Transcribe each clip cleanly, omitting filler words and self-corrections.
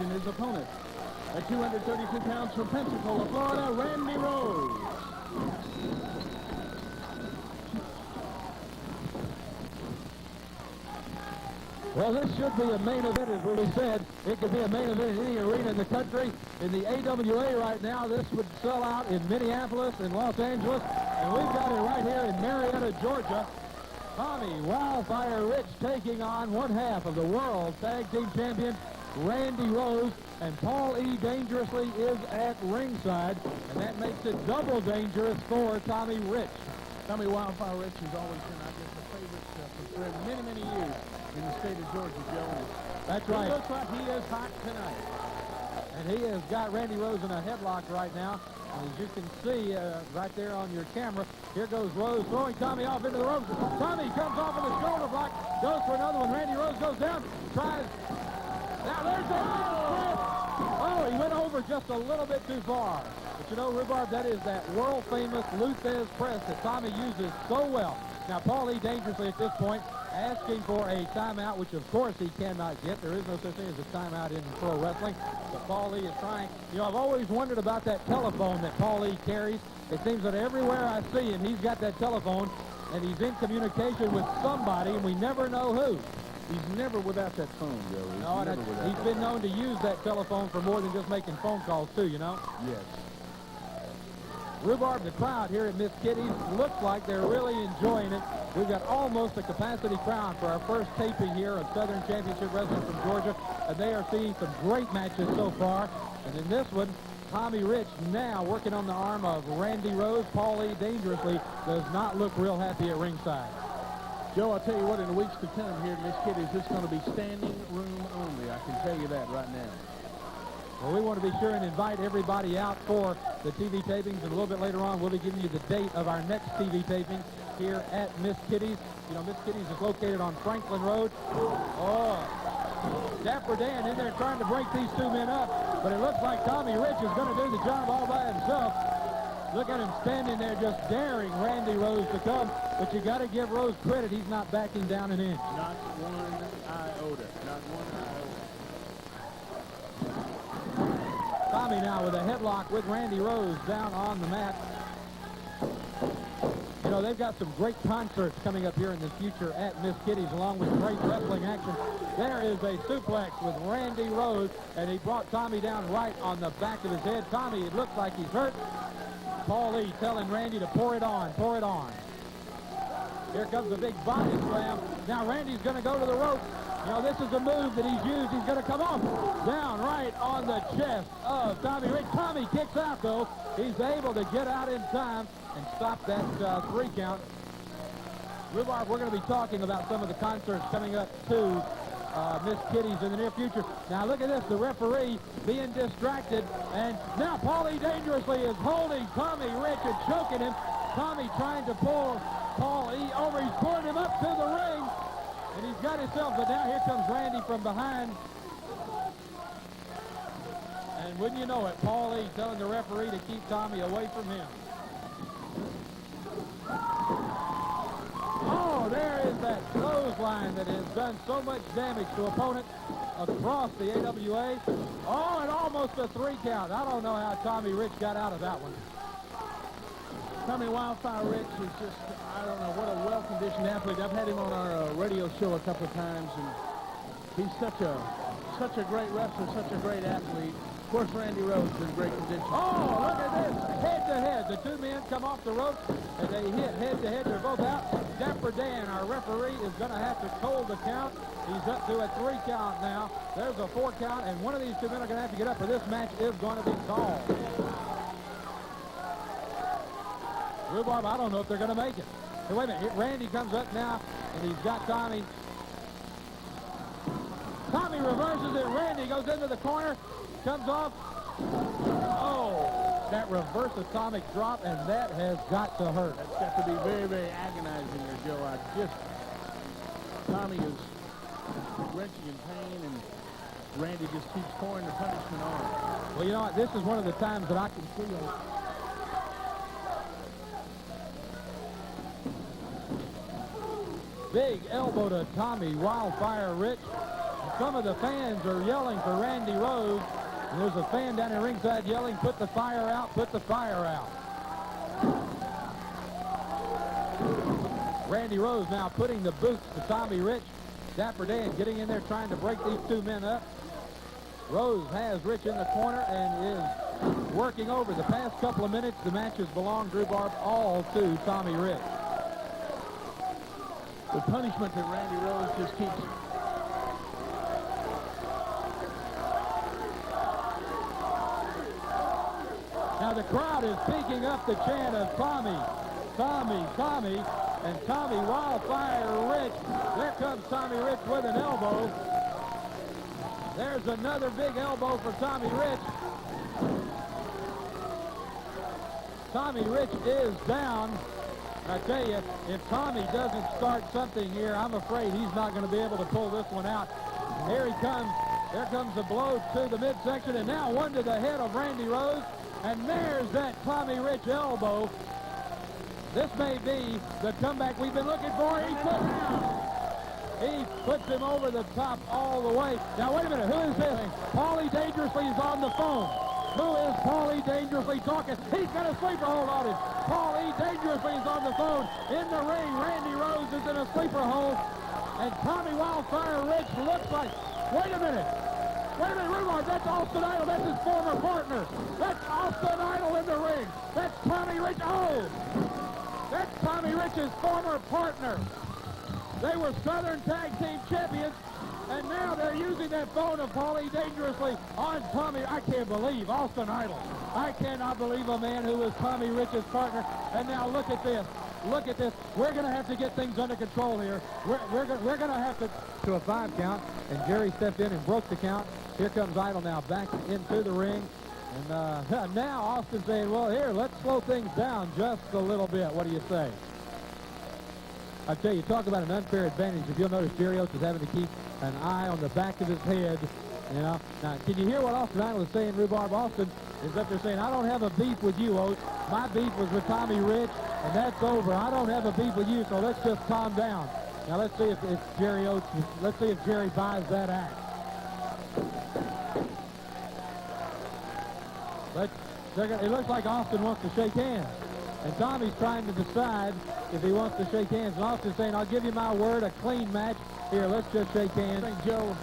and his opponent, at 232 pounds from Pensacola, Florida, Randy Rose. Well, this should be a main event, as we said. It could be a main event in any arena in the country. In the AWA right now, this would sell out in Minneapolis and Los Angeles. And we've got it right here in Marietta, Georgia. Tommy Wildfire Rich taking on one half of the world tag team champion, Randy Rose. And Paul E. Dangerously is at ringside. And that makes it double dangerous for Tommy Rich. Tommy Wildfire Rich has always been, I guess, a favorite for many, many years in the state of Georgia, Joe. That's right. It looks like he is hot tonight. And he has got Randy Rose in a headlock right now. And as you can see right there on your camera, here goes Rose throwing Tommy off into the ropes. Tommy comes off of the shoulder block, goes for another one. Randy Rose goes down, tries. Now there's the oh, he went over just a little bit too far. But you know, Rhubarb, that is that world-famous Luthez press that Tommy uses so well. Now, Paul E. Dangerously at this point asking for a timeout, which of course he cannot get. There is no such thing as a timeout in pro wrestling. But Paul E. is trying. You know, I've always wondered about that telephone that Paul E. carries. It seems that everywhere I see him, he's got that telephone, and he's in communication with somebody, and we never know who. He's never without that phone, Joe. He's been known to use that telephone for more than just making phone calls, too, you know? Yes. Rhubarb, the crowd here at Miss Kitty's looks like they're really enjoying it. We've got almost a capacity crowd for our first taping here of Southern Championship Wrestling from Georgia, and they are seeing some great matches so far. And in this one, Tommy Rich now working on the arm of Randy Rose. Paul E. Dangerously does not look real happy at ringside. Joe, I'll tell you what, in the weeks to come here at Miss Kitty's, it's going to be standing room only. I can tell you that right now. Well, we want to be sure and invite everybody out for the TV tapings, and a little bit later on, we'll be giving you the date of our next TV taping here at Miss Kitty's. You know, Miss Kitty's is located on Franklin Road. Oh, Dapper Dan in there trying to break these two men up, but it looks like Tommy Rich is going to do the job all by himself. Look at him standing there just daring Randy Rose to come, but you got to give Rose credit. He's not backing down an inch. Not one iota. Not one iota. Tommy now with a headlock with Randy Rose down on the mat. You know, they've got some great concerts coming up here in the future at Miss Kitty's, along with great wrestling action. There is a suplex with Randy Rose, and he brought Tommy down right on the back of his head. Tommy, it looks like he's hurt. Paul E. telling Randy to pour it on, pour it on. Here comes the big body slam. Now Randy's going to go to the rope. You know, this is a move that he's used. He's going to come off down right on the chest of Tommy Rich. Tommy kicks out, though. He's able to get out in time and stop that 3 count. Rhubarb, we're going to be talking about some of the concerts coming up to Miss Kitty's in the near future. Now look at this, the referee being distracted, and now Paul E. Dangerously is holding Tommy Rich and choking him. Tommy trying to pull Paul E. over. He's pulling him up to the ring, and he's got himself, but now here comes Randy from behind. And wouldn't you know it, Paul E. telling the referee to keep Tommy away from him. Oh, there is that clothesline that has done so much damage to opponents across the AWA. Oh, and almost a 3 count. I don't know how Tommy Rich got out of that one. Tommy Wildfire Rich is just, I don't know, what a well-conditioned athlete. I've had him on our radio show a couple of times, and he's such a great wrestler, such a great athlete. Of course, Randy Rose is in great condition. Oh, look at this, head-to-head. The two men come off the ropes, and they hit head-to-head. They're both out. Dapper Dan, our referee, is going to have to hold the count. He's up to a 3 count now. There's a 4 count, and one of these two men are going to have to get up, or this match is going to be called. Rhubarb, I don't know if they're going to make it. Hey, wait a minute. Randy comes up now, and he's got Tommy. Tommy reverses it. Randy goes into the corner, comes off. Oh, that reverse atomic drop, and that has got to hurt. That's got to be very, very agonizing there, Joe. Tommy is wrenching in pain, and Randy just keeps pouring the punishment on. Well, you know what? This is one of the times that I can see big elbow to Tommy Wildfire Rich. some of the fans are yelling for Randy Rose. And there's a fan down in ringside yelling, put the fire out, put the fire out. Randy Rose now putting the boots to Tommy Rich. Dapper Dan getting in there trying to break these two men up. Rose has Rich in the corner and is working over. The past couple of minutes, the matches belong, Drew Barb, all to Tommy Rich. The punishment that Randy Rose just keeps. Now the crowd is picking up the chant of Tommy, Tommy, Tommy, and Tommy Wildfire Rich. There comes Tommy Rich with an elbow. There's another big elbow for Tommy Rich. Tommy Rich is down. I tell you, if Tommy doesn't start something here, I'm afraid he's not going to be able to pull this one out. And here he comes. There comes a blow to the midsection, and now one to the head of Randy Rose. And there's that Tommy Rich elbow. This may be the comeback we've been looking for. He puts him over the top all the way. Now, wait a minute. Who is this? Paulie Dangerously is on the phone. Who is Paulie Dangerously talking? He's got a sleeper hold on him. Paulie Dangerously is on the phone. In the ring, Randy Rose is in a sleeper hold. And Tommy Wildfire Rich looks like... Wait a minute. Wait a minute, Rhubarb. That's Austin Idol. That's his former partner. That's Austin Idol in the ring. That's Tommy Rich. Oh! That's Tommy Rich's former partner. They were Southern Tag Team Champions, and now they're using that phone of Paulie Dangerously on Tommy. I can't believe Austin Idol. I cannot believe a man who was Tommy Rich's partner. And now look at this. Look at this. We're going to have to get things under control here. We're going to have to a 5 count, and Jerry stepped in and broke the count. Here comes Idol now back into the ring. And now Austin saying, well, here, let's slow things down just a little bit. What do you say? I tell you, talk about an unfair advantage. If you'll notice, Jerry Oates is having to keep an eye on the back of his head. You know, now, can you hear what Austin Idol is saying, Rhubarb? Austin is up there saying, I don't have a beef with you, Oates. My beef was with Tommy Rich, and that's over. I don't have a beef with you, so let's just calm down. Now, let's see if Jerry Oates, let's see if Jerry buys that act. It looks like Austin wants to shake hands. And Tommy's trying to decide if he wants to shake hands. And Austin's saying, I'll give you my word, a clean match. Here, let's just shake hands. I think, Joe,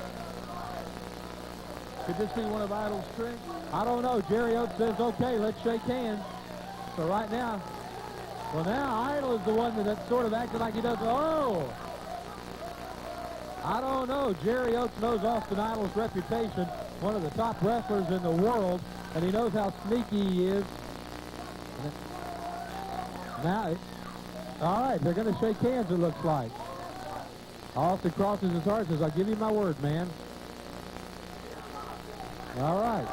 could this be one of Idol's tricks? I don't know. Jerry Oates says, okay, let's shake hands. So right now, well, now Idol is the one that's sort of acting like he does. Oh! I don't know. Jerry Oates knows Austin Idol's reputation, one of the top wrestlers in the world, and he knows how sneaky he is. Now, all right, they're going to shake hands, it looks like. Austin crosses his heart and says, I'll give you my word, man. All right.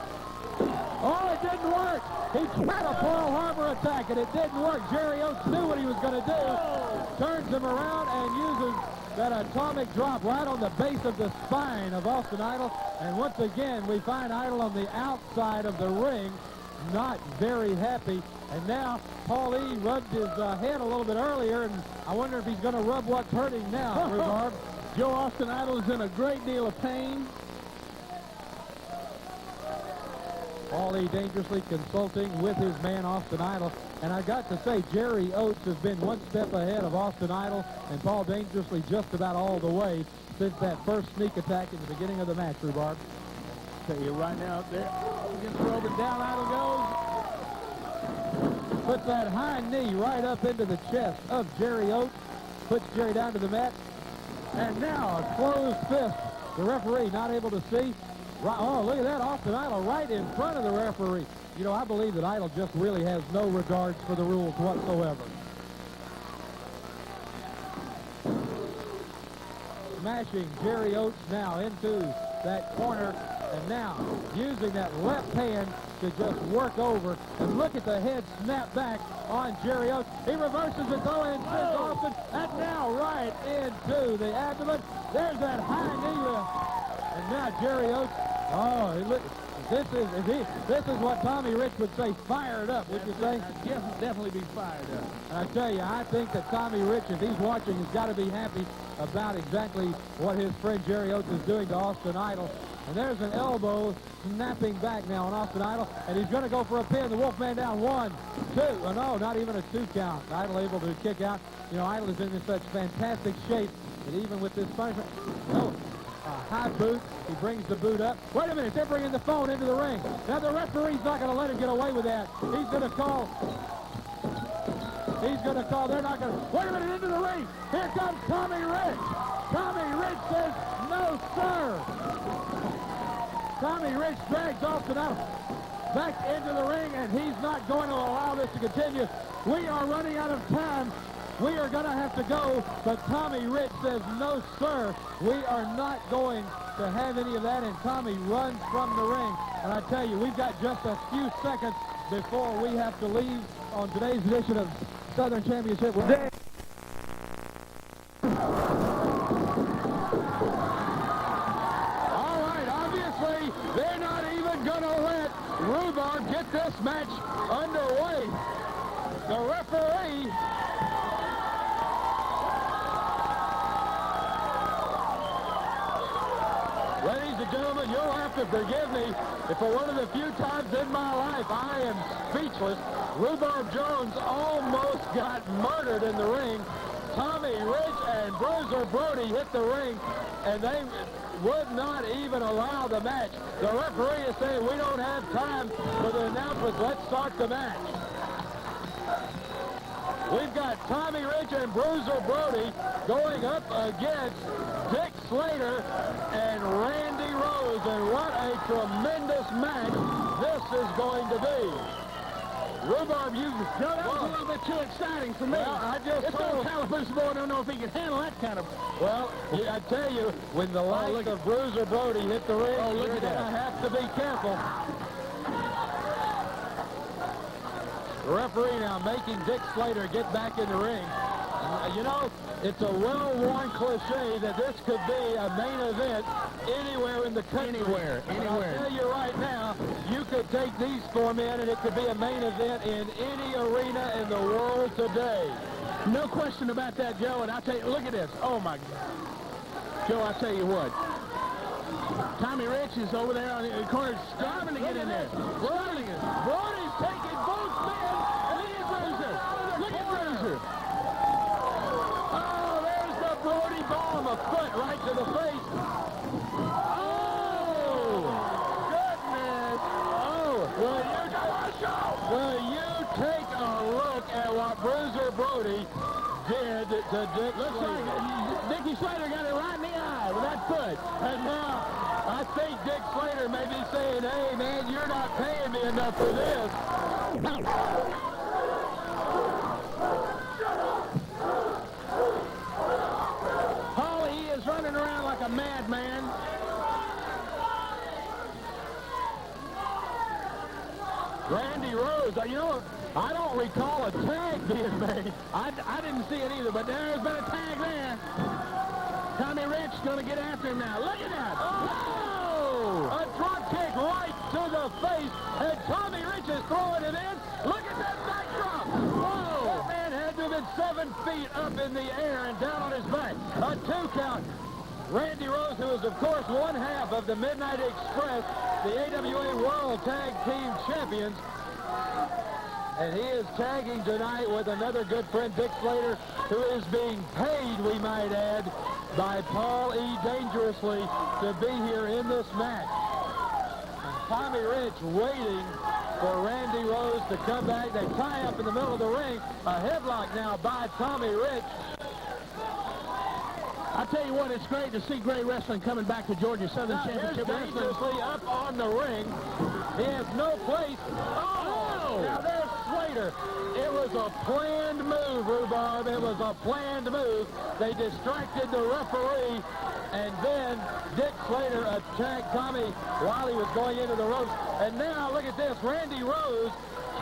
Oh, it didn't work. He tried a Pearl Harbor attack, and it didn't work. Jerry Oates knew what he was going to do. Turns him around and uses that atomic drop right on the base of the spine of Austin Idol. And once again, we find Idol on the outside of the ring, not very happy. And now, Paulie rubbed his head a little bit earlier, and I wonder if he's going to rub what's hurting now, Rhubarb. Joe, Austin Idol is in a great deal of pain. Paulie Dangerously consulting with his man, Austin Idol. And I got to say, Jerry Oates has been one step ahead of Austin Idol, and Paul Dangerously just about all the way since that first sneak attack in the beginning of the match, Rhubarb. Tell you right now, there against the rope and down Idol goes. Puts that high knee right up into the chest of Jerry Oates. Puts Jerry down to the mat. And now a closed fist. The referee not able to see. Right, oh, look at that. Austin Idol right in front of the referee. You know, I believe that Idol just really has no regards for the rules whatsoever. Smashing Jerry Oates now into that corner. And now using that left hand to just work over. And look at the head snap back on Jerry Oates. He reverses it though and sends Austin. And now right into the abdomen. There's that high knee lift. And now Jerry Oates, oh, This is what Tommy Rich would say, fired up, would you say? Definitely be fired up. And I tell you, I think that Tommy Rich, if he's watching, has got to be happy about exactly what his friend Jerry Oates is doing to Austin Idol. And there's an elbow snapping back now on Austin Idol, and he's going to go for a pin. The Wolfman down 1, 2. Oh, no, not even a 2 count. Idol able to kick out. You know, Idol is in such fantastic shape that even with this punishment, high boot, he brings the boot up. Wait a minute, they're bringing the phone into the ring. Now the referee's not going to let him get away with that. He's going to call. They're not going to. Wait a minute, into the ring. Here comes Tommy Rich. Tommy Rich says, no, sir. Tommy Rich drags Austin out back into the ring, and he's not going to allow this to continue. We are running out of time. We are going to have to go, but Tommy Rich says, no, sir, we are not going to have any of that, and Tommy runs from the ring. And I tell you, we've got just a few seconds before we have to leave on today's edition of Southern Championship. All right, obviously, they're not even going to let Rhubarb get this match underway. The referee... Ladies and gentlemen, you'll have to forgive me if for one of the few times in my life I am speechless. Rhubarb Jones almost got murdered in the ring. Tommy Rich and Bruiser Brody hit the ring, and they would not even allow the match. The referee is saying, we don't have time for the announcements. Let's start the match. We've got Tommy Rich and Bruiser Brody going up against Dick Slater and Randy Rose, and what a tremendous match this is going to be. Rhubarb, that was a little bit too exciting for me. Well, I just told Calaboose boy, I don't know if he can handle that kind of... Well, I tell you, when the likes of Bruiser Brody hit the ring, you're going to have to be careful. The referee now making Dick Slater get back in the ring. You know, it's a well-worn cliche that this could be a main event anywhere in the country. Anywhere. I'll tell you right now, you could take these 4 men and it could be a main event in any arena in the world today. No question about that, Joe. And I'll tell you, look at this. Oh, my God. Joe, I'll tell you what. Tommy Rich is over there on the corner starving to get in there. Brody's taking both men. Look at Bruiser. Look at Bruiser. Oh, there's the Brody bomb. A foot right to the face. Oh, goodness. Oh, will you take a look at what Bruiser Brody did to Dick Slater? Like Dickie Slater got it right in the eye with that foot. And now, I think Dick Slater may be saying, hey, man, you're not paying me enough for this. Holly, he is running around like a madman. Randy Rose, you know, I don't recall a tag being made. I didn't see it either, but there's been a tag there. Tommy Rich going to get after him now. Look at that. Oh! A drop kick right to the face, and Tommy Rich is throwing it in. Look at that back drop. Whoa! That man had to have been 7 feet up in the air and down on his back. A 2 count. Randy Rose, who is, of course, one half of the Midnight Express, the AWA World Tag Team Champions. And he is tagging tonight with another good friend, Dick Slater, who is being paid, we might add, by Paul E. Dangerously to be here in this match. And Tommy Rich waiting for Randy Rose to come back. They tie up in the middle of the ring. A headlock now by Tommy Rich. I tell you what, it's great to see great wrestling coming back to Georgia Southern Championship Wrestling. Dangerously up on the ring. He has no place. Oh! Now there's Slater. It was a planned move, Rhubarb. It was a planned move. They distracted the referee, and then Dick Slater attacked Tommy while he was going into the ropes. And now, look at this. Randy Rose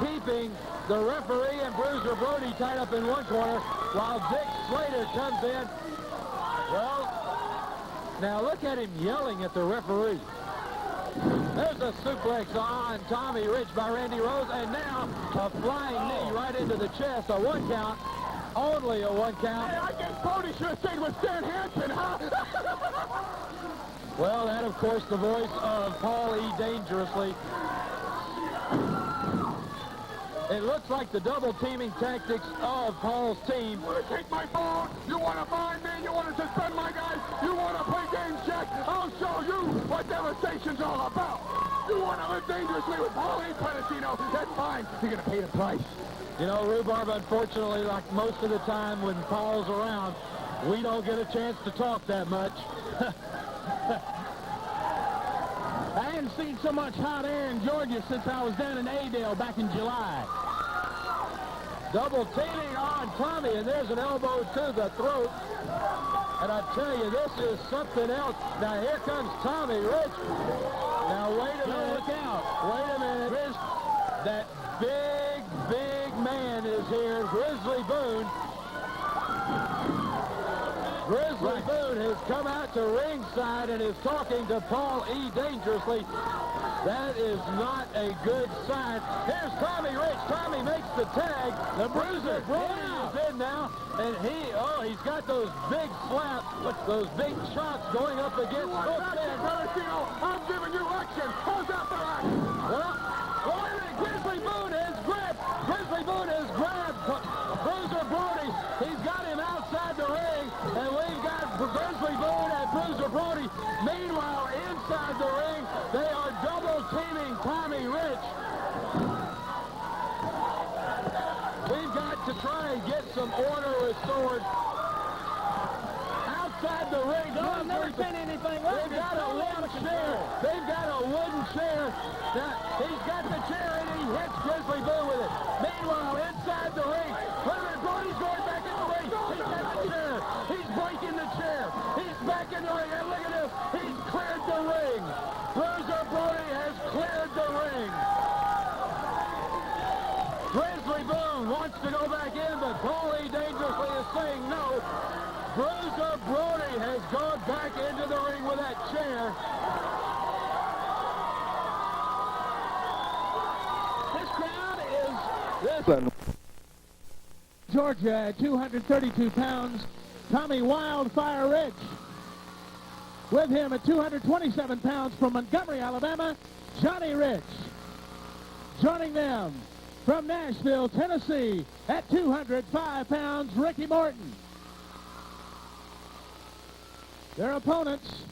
keeping the referee and Bruiser Brody tied up in one corner while Dick Slater comes in. Well, now look at him yelling at the referee. There's a suplex on Tommy Rich by Randy Rose, and now a flying knee right into the chest. A 1 count. Only a 1 count. Hey, I guess Brody should have stayed with Stan Hansen, huh? Well, that, of course, the voice of Paul E. Dangerously. It looks like the double teaming tactics of Paul's team. You want to take my phone? You want to find me? You want to suspend my guys? You want to play game check? I'll show you what devastation's all about. You want to live dangerously with Paulie Pedicino? That's fine. You're going to pay the price. You know, Rhubarb, unfortunately, like most of the time when Paul's around, we don't get a chance to talk that much. I hadn't seen so much hot air in Georgia since I was down in Adel back in July. Double teaming on Tommy, and there's an elbow to the throat. And I tell you, this is something else. Now, here comes Tommy Rich. Now, wait a minute. Look out. Wait a minute. That big man is here, Grizzly Boone. Grizzly Boone has come out to ringside and is talking to Paul E. Dangerously. That is not a good sign. Here's Tommy Rich. Tommy makes the tag. The Bruiser Brody is in now. And he's got those big slaps, those big shots going up against both men. I'm giving you action. How's that for action? Well, wait a minute. Grizzly Boone has grabbed. Grizzly Boone has grabbed Bruiser Brody. He's got him outside the ring. And we've got Grizzly Boone and Bruiser Brody. Meanwhile, inside the ring, they are double teaming Tommy Rich. We've got to try and get some order restored. Outside the ring, I've never seen anything like they've got a wooden chair. They've got a wooden chair. Now, he's got the chair and he hits Grizzly Boone with it. Meanwhile, inside the ring, Brody's going back in the ring. He's got the chair. He's breaking the chair. He's back in the ring. And look at this. He's cleared the ring. Bruiser Brody has cleared the ring. Grizzly Boone wants to go back in, but Paulie Dangerously is saying no. Bruiser Brody has gone back into the ring with that chair. This crowd is Georgia at 232 pounds. Tommy Wildfire Rich. With him at 227 pounds from Montgomery, Alabama, Johnny Rich. Joining them from Nashville, Tennessee, at 205 pounds, Ricky Morton. Their opponents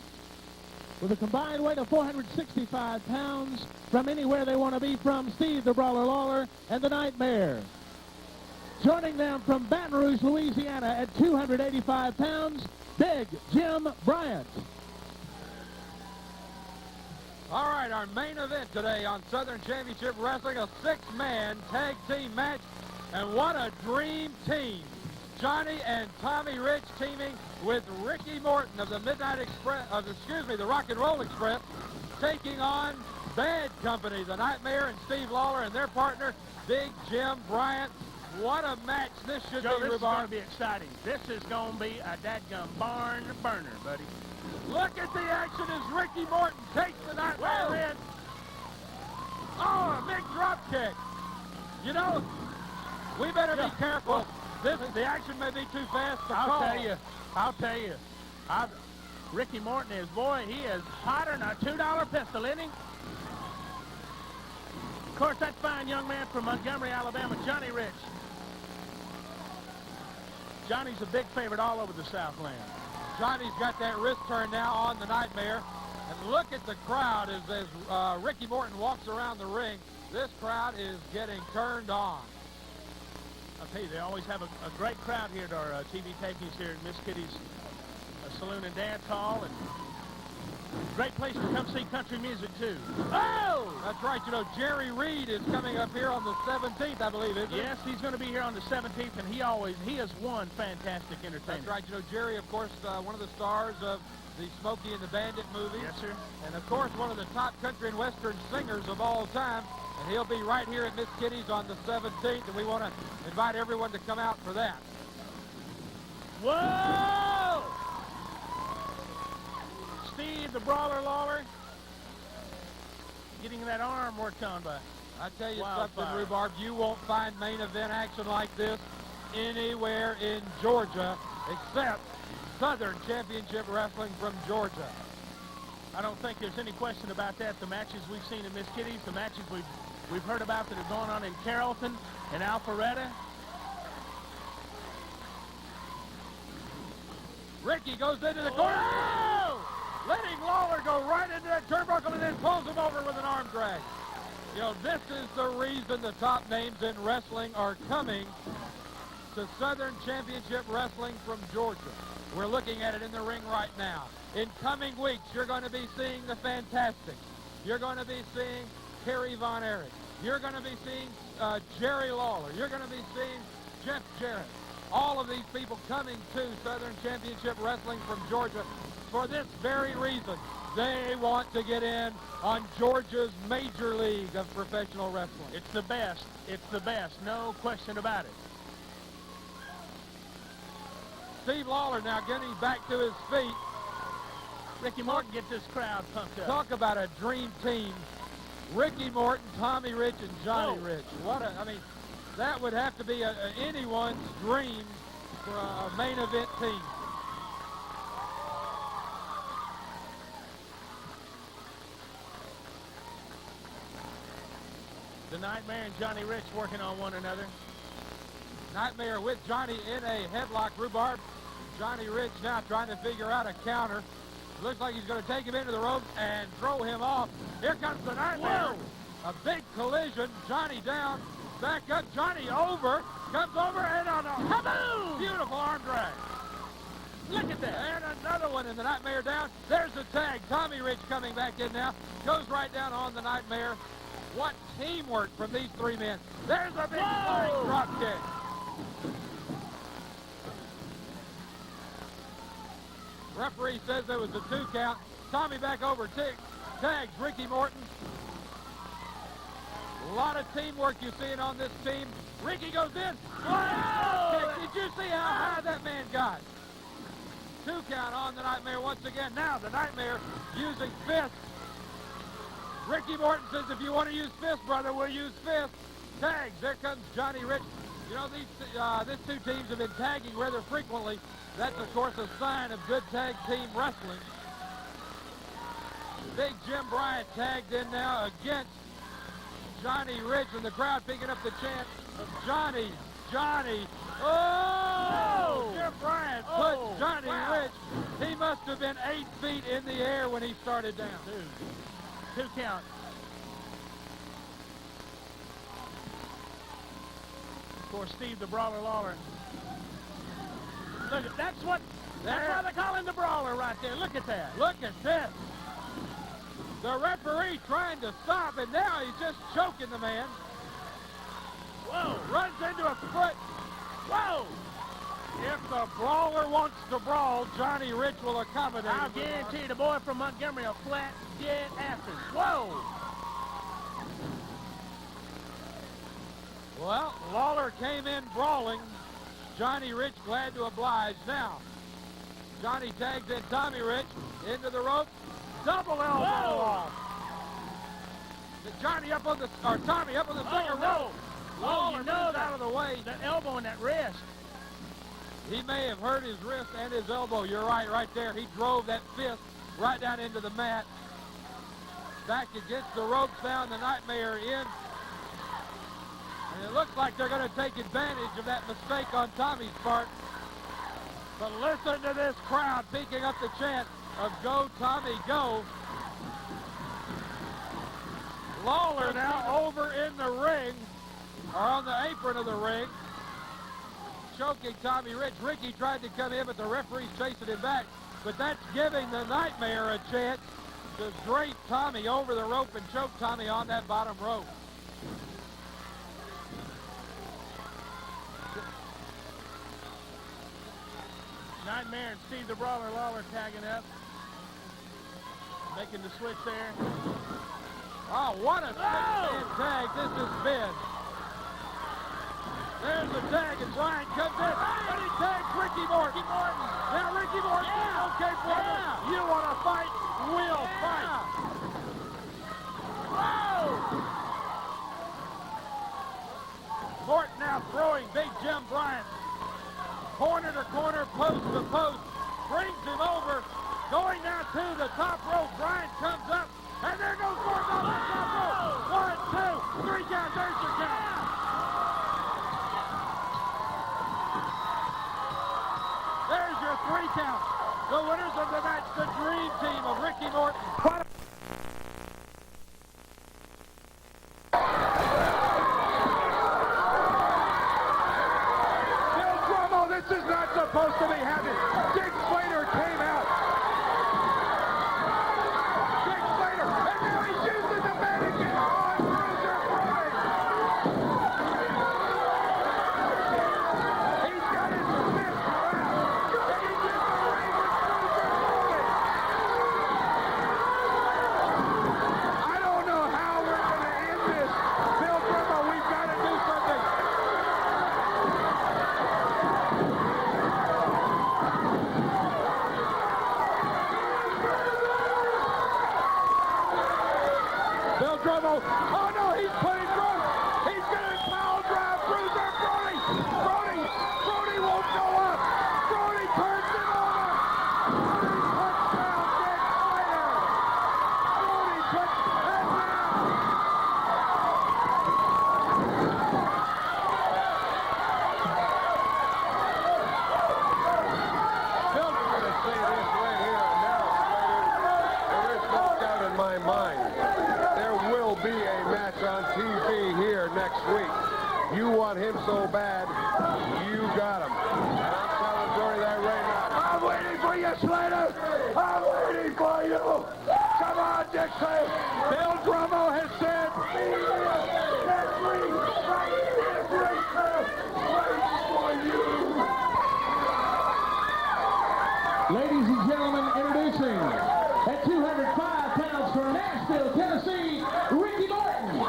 with a combined weight of 465 pounds from anywhere they want to be from, Steve the Brawler Lawler and the Nightmare. Joining them from Baton Rouge, Louisiana at 285 pounds, Big Jim Bryant. All right, our main event today on Southern Championship Wrestling, a 6-man tag team match, and what a dream team. Johnny and Tommy Rich teaming with Ricky Morton of the the Rock and Roll Express, taking on Bad Company, the Nightmare and Steve Lawler and their partner, Big Jim Bryant. What a match this should Joe, be, this is Rhubarb. going to be exciting. This is going to be a dadgum barn burner, buddy. Look at the action as Ricky Morton takes the Nightmare in. Oh, a big drop kick. You know, we better be careful. The action may be too fast to call. I'll tell you. Ricky Morton is, boy, he is hotter than a $2 pistol, isn't he? Of course, that fine young man from Montgomery, Alabama, Johnny Rich. Johnny's a big favorite all over the Southland. Johnny's got that wrist turn now on the Nightmare. And look at the crowd as Ricky Morton walks around the ring. This crowd is getting turned on. I'll tell you, they always have a great crowd here at our TV tapings here at Miss Kitty's Saloon and Dance Hall. And great place to come see country music, too. Oh! That's right. You know, Jerry Reed is coming up here on the 17th, I believe, isn't he? Yes, he's going to be here on the 17th, and he is one fantastic entertainer. That's right. You know, Jerry, of course, one of the stars of the Smokey and the Bandit movie. Yes, sir. And, of course, one of the top country and western singers of all time. And he'll be right here at Miss Kitty's on the 17th, and we want to invite everyone to come out for that. Whoa! Steve the Brawler Lawler getting that arm worked on by I tell you Wildfire. something, Rhubarb, you won't find main event action like this anywhere in Georgia except Southern Championship Wrestling from Georgia. I don't think there's any question about that. The matches we've seen in Miss Kitty's, the matches we've heard about that are going on in Carrollton and Alpharetta. Ricky goes into the corner, letting Lawler go right into that turnbuckle and then pulls him over with an arm drag. You know, this is the reason the top names in wrestling are coming to Southern Championship Wrestling from Georgia. We're looking at it in the ring right now. In coming weeks, you're going to be seeing the Fantastics. You're going to be seeing Kerry Von Erich. You're going to be seeing Jerry Lawler. You're going to be seeing Jeff Jarrett. All of these people coming to Southern Championship Wrestling from Georgia for this very reason. They want to get in on Georgia's major league of professional wrestling. It's the best. It's the best. No question about it. Steve Lawler now getting back to his feet. Ricky Morton get this crowd pumped up. Talk about a dream team. Ricky Morton, Tommy Rich, and Johnny Rich. I mean, that would have to be anyone's dream for a main event team. The Nightmare and Johnny Rich working on one another. Nightmare with Johnny in a headlock. Rhubarb. Johnny Rich now trying to figure out a counter. Looks like he's going to take him into the ropes and throw him off. Here comes the Nightmare. Whoa. A big collision. Johnny down. Back up. Johnny over. Comes over and on a Kaboom! beautiful arm drag. Look at that. And another one, and the Nightmare down. There's the tag. Tommy Rich coming back in now. Goes right down on the Nightmare. What teamwork from these three men. There's a big flying drop kick. Referee says there was a 2 count. Tommy back over, tags Ricky Morton. A lot of teamwork you're seeing on this team. Ricky goes in. Did you see how high that man got? 2 count on the Nightmare once again. Now the Nightmare using fists. Ricky Morton says, if you want to use fists, brother, we'll use fists. Tags. There comes Johnny Rich. You know, these two teams have been tagging rather frequently. That's, of course, a sign of good tag team wrestling. Big Jim Bryant tagged in now against Johnny Rich, and the crowd picking up the chant of Johnny. Oh! Jim Bryant put Johnny Rich. He must have been 8 feet in the air when he started down. 2 count. Of course, Steve the Brawler Lawler. Look, that's why they call him the Brawler right there. Look at that. Look at this. The referee trying to stop, and now he's just choking the man. Whoa. Runs into a foot. Whoa. If the Brawler wants to brawl, Johnny Rich will accommodate him. I'll guarantee the boy from Montgomery will flat dead after. Whoa. Well, Lawler came in brawling. Johnny Rich glad to oblige. Now, Johnny tags in Tommy Rich into the rope. Double elbow off. Tommy up on the second rope. Lawler moves out of the way. That elbow and that wrist. He may have hurt his wrist and his elbow. You're right there. He drove that fist right down into the mat. Back against the ropes now, the Nightmare in. And it looks like they're going to take advantage of that mistake on Tommy's part. But listen to this crowd picking up the chant of "Go, Tommy, go." Lawler now over in the ring, or on the apron of the ring, choking Tommy Rich. Ricky tried to come in, but the referee's chasing him back. But that's giving the Nightmare a chance to drape Tommy over the rope and choke Tommy on that bottom rope. Nightmare and Steve the Brawler Lawler tagging up. Making the switch there. Oh, what a six-man tag this has been. There's the tag, and Brian comes in, and he tags Ricky Morton. Now Ricky Morton is okay for him. You want to fight? We'll fight. now throwing Big Jim Bryant. Corner to corner, post to post. Brings him over. Going now to the top rope. Bryant comes up. And there goes Morton on the top rope. 1, 2, 3 count. There's your count. There's your 3 count. The winners of the match, the Dream Team of Ricky Morton. Bill Drummond, this is not supposed to be happening. Dick Slater came out. Dick Slater, and now he's using the mannequin on Bruiser Brody. He's got his fist out. And he's in the ring with Bruiser Brody. I don't know how we're going to end this. Bill Drummond, we've got to do something. Bill Drummond, oh no, he's putting Brody. He's going to foul drive Bruiser Brody. Brody won't go up. Brody turns it over. Brody puts down Dick Slater. Brody puts that down. Bill, I'm going to say this right here and now, Slater. There's no doubt in my mind. There will be a match on TV here next week. You want him so bad, you got him. And I'm telling Brody that right now. I'm waiting for you, Slater. I'm waiting for you. Come on, Dick Slater. Bill Drummond has said, be here next week. Right here, Dick Slater. Waiting for you. Ladies and gentlemen, introducing at 205 pounds from Nashville, Tennessee, Ricky Morton.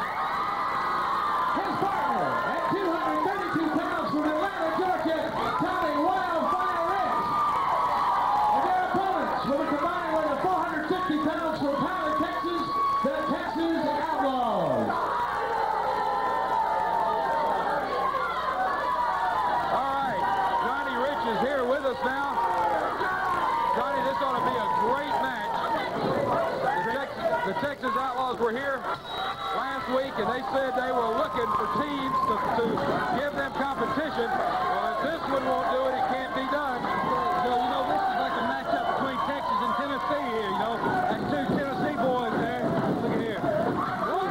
His partner at 232 pounds from Atlanta, Georgia, Tommy Wildfire Rich. And their opponents will be combined with 460 pounds from Tyler, Texas, the Texas Outlaws. All right, Johnny Rich is here with us now. Johnny, this ought to be a great match. The Texas Outlaws were here last week, and they said they were looking for teams to give them competition. Well, if this one won't do it, it can't be done. So, you know, this is like a matchup between Texas and Tennessee here, you know. That's 2 Tennessee boys there. Look at here. Well,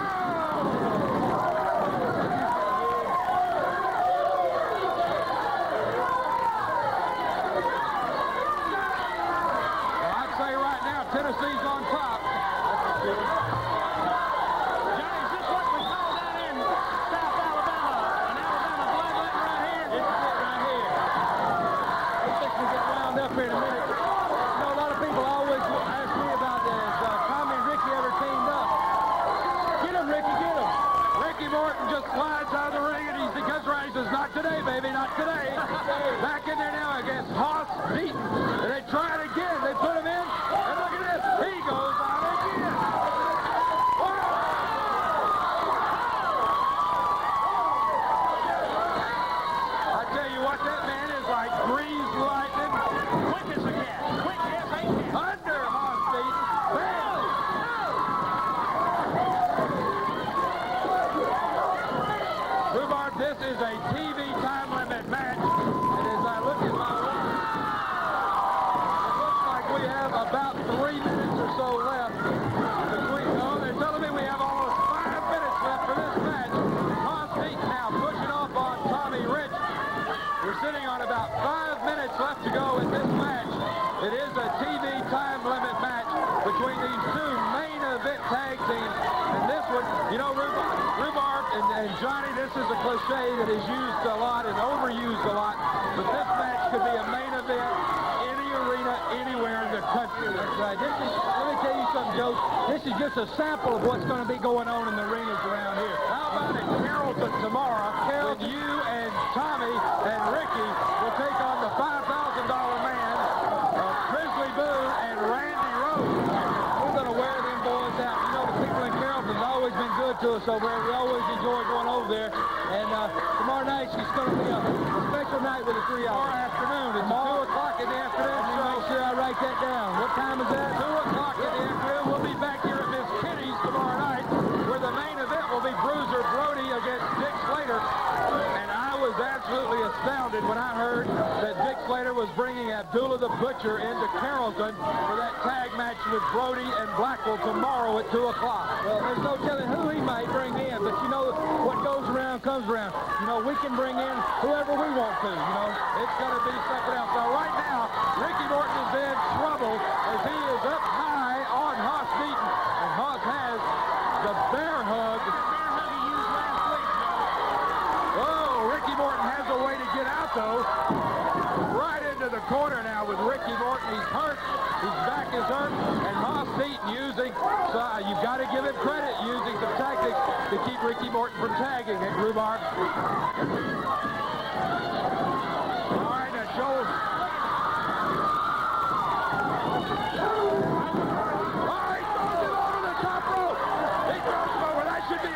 I'd say right now, Tennessee's on top. Johnny, is this what we call down in South Alabama? An Alabama bloodlet right here? This is it right here. We're fixing to get wound up here in a minute. You know, a lot of people always ask me about this. Tommy and Ricky ever teamed up. Get him, Ricky, get him. Ricky Morton just slides out of the ring, and he goes right. He says, not today, baby, not today. Back in there now against Hoss Deaton. And they try it again. They put him in, and look at this. He goes out again. I tell you what, that man is like greased lightning. Quick as a cat. Quick as a cat. Under Hoss Deaton. Bam! Rhubarb, this is a TV time limit match. And as I look at my watch, it looks like we have about 3 minutes or so left. They're telling me we have almost 5 minutes left for this match. Hoss Deaton now pushing off on Tommy Rich. We're sitting on about 5 minutes left to go in this match. It is a TV time limit match between these 2 main event tag teams. And this one, you know, Rhubarb and Johnny, this is a cliche that is used a lot and overused a lot. But this match could be a main event, any arena, anywhere in the country. That's right. Let me tell you something, Joe. This is just a sample of what's going to be going on in the arenas around here. How about in Carrollton tomorrow? When you and Tommy and Ricky will take on the $5,000 man, Grizzly Boo and Randy Rhodes. We're going to wear them boys out. You know, the people in Carrollton's always been good to us over there. We always enjoy going over there. And tomorrow night, it's going to be a special night with the 3 hours. Tomorrow afternoon. It's Tomorrow 2 o'clock in the afternoon. Let me make sure I write that down. What time is that? 2 o'clock in the afternoon. We'll be back here at Miss Kitty's tomorrow night, where the main event will be Bruiser Brody against Dick Slater. And I was absolutely astounded when I heard that Dick Slater was bringing Abdullah the Butcher into Carrollton for that tag match with Brody and Blackwell tomorrow at 2 o'clock. Well, there's no telling who he might bring in, but you know, what goes around comes around. You know, we can bring in whoever we want to, you know. It's going to be something else. Now, right now, Ricky Morton is in trouble as he is up high on Hoss Beaton. And Hoss has the bear hug. Oh, Ricky Morton has a way to get out, though. Right into the corner now with Ricky Morton. He's hurt. His back is hurt. And Hoss Beaton using, you've got to give him credit, using some tactics to keep Ricky Morton from tagging at Rhubarb. All right, now, Joe.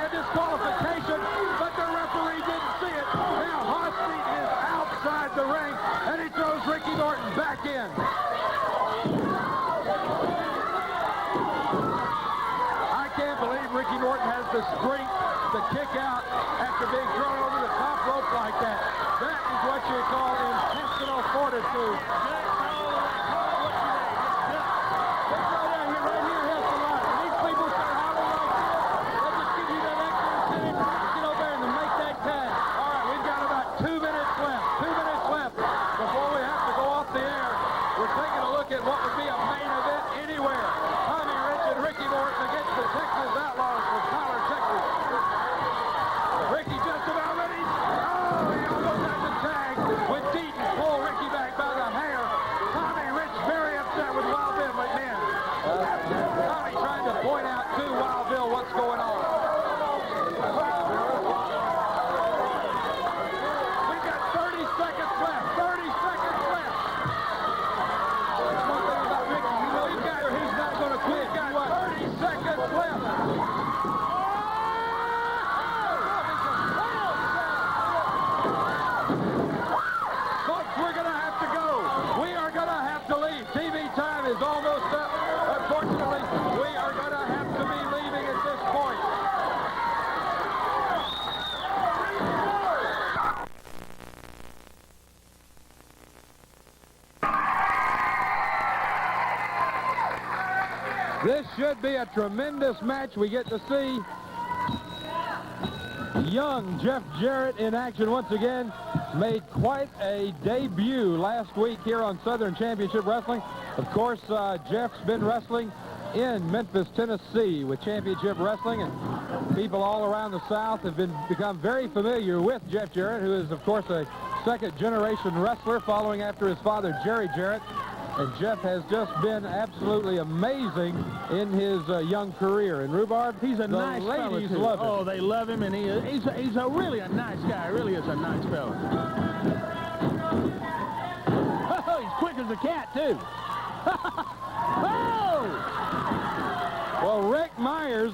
Disqualification, but the referee didn't see it. Now Hoss Beaton is outside the ring, and he throws Ricky Morton back in. I can't believe Ricky Morton has the strength to kick out after being thrown over the top rope like that. That is what you call intestinal fortitude. What would be a main event anywhere. Tommy Rich and Ricky Morton against the Texas Outlaws from Tyler, Texas. Ricky just about ready. Oh, he almost has the tag when Deaton pulled Ricky back by the hair. Tommy Rich very upset with Wild Bill McMahon. Tommy trying to point out to Wild Bill what's going on. We've got 30 seconds left. 30 seconds left. He's not going to quit. He's got 30 seconds left. Folks, we're going to have to go. We are going to have to leave. TV time is almost up. Unfortunately, we are going to have to be leaving at this point. This should be a tremendous match. We get to see young Jeff Jarrett in action once again. Made quite a debut last week here on Southern Championship Wrestling. Of course, Jeff's been wrestling in Memphis, Tennessee with Championship Wrestling, and people all around the South have become very familiar with Jeff Jarrett, who is, of course, a second-generation wrestler following after his father, Jerry Jarrett. And Jeff has just been absolutely amazing in his young career. And Rhubarb, he's a nice fella, ladies too. love him. Oh, they love him, and he's a really a nice guy. Really is a nice fella. Oh, he's quick as a cat, too. Oh! Well, Rick Myers,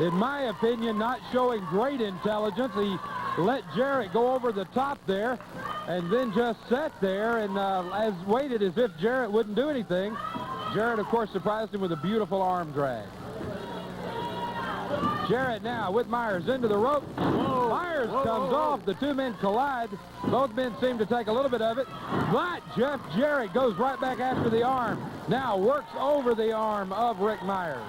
in my opinion, not showing great intelligence. He let Jarrett go over the top there and then just sat there and waited as if Jarrett wouldn't do anything. Jarrett, of course, surprised him with a beautiful arm drag. Jarrett now with Myers into the rope. Whoa, Myers comes off. The two men collide. Both men seem to take a little bit of it. But Jeff Jarrett goes right back after the arm. Now works over the arm of Rick Myers.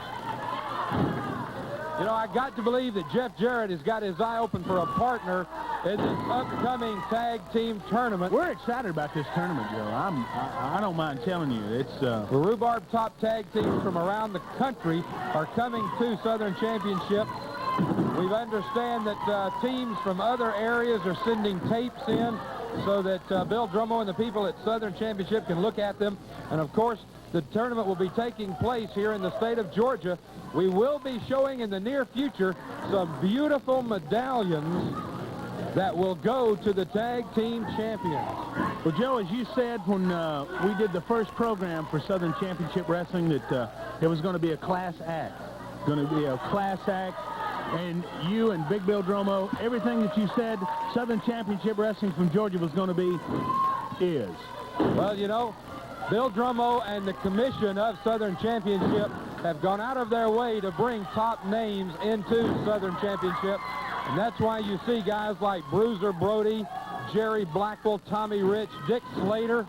You know, I got to believe that Jeff Jarrett has got his eye open for a partner in this upcoming tag team tournament. We're excited about this tournament, Joe. I don't mind telling you. It's The Rhubarb top tag teams from around the country are coming to Southern Championship. We understand that teams from other areas are sending tapes in so that Bill Drummo and the people at Southern Championship can look at them. And, of course, the tournament will be taking place here in the state of Georgia. We will be showing in the near future some beautiful medallions that will go to the tag team champions. Well, Joe, as you said when we did the first program for Southern Championship Wrestling, that it was going to be a class act. Going to be a class act. And you and Big Bill Dromo, everything that you said Southern Championship Wrestling from Georgia was going to be, is. Well, you know, Bill Dromo and the Commission of Southern Championship have gone out of their way to bring top names into Southern Championship. And that's why you see guys like Bruiser Brody, Jerry Blackwell, Tommy Rich, Dick Slater.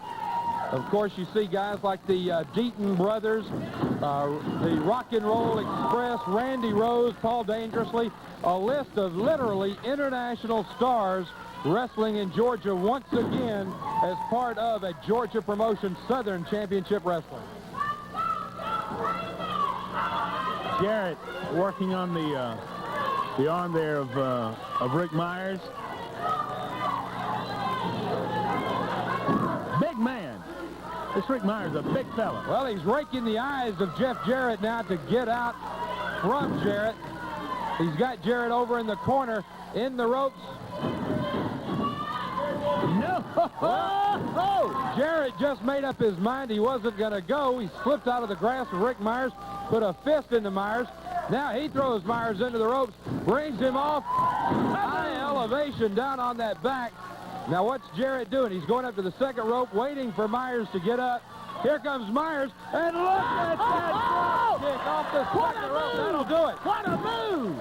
Of course, you see guys like the Deaton brothers, the Rock and Roll Express, Randy Rose, Paul Dangerously, a list of literally international stars wrestling in Georgia once again as part of a Georgia promotion, Southern Championship Wrestling. Jarrett working on the arm there of Rick Myers. Big man. This Rick Myers is a big fella. Well, he's raking the eyes of Jeff Jarrett now to get out from Jarrett. He's got Jarrett over in the corner, in the ropes. No! Oh! Jarrett just made up his mind he wasn't going to go. He slipped out of the grasp of Rick Myers, put a fist into Myers. Now he throws Myers into the ropes, brings him off. High elevation down on that back. Now what's Jarrett doing? He's going up to the second rope, waiting for Myers to get up. Here comes Myers, and look at that drop kick off the second rope. That'll do it. What a move!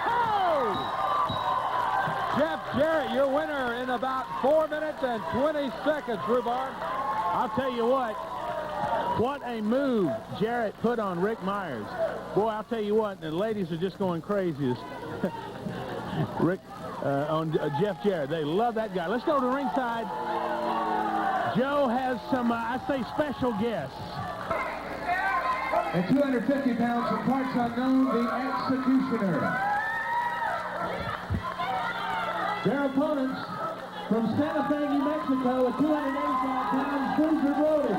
Oh! Jeff Jarrett, your winner in about 4 minutes and 20 seconds, Rhubarb. I'll tell you what a move Jarrett put on Rick Myers. Boy, I'll tell you what, the ladies are just going crazy. Rick, on Jeff Jarrett. They love that guy. Let's go to ringside. Joe has some, I say, special guests. At 250 pounds from parts unknown, the Executioner. Their opponents from Santa Fe, New Mexico at 285 pounds, Bruiser Brody.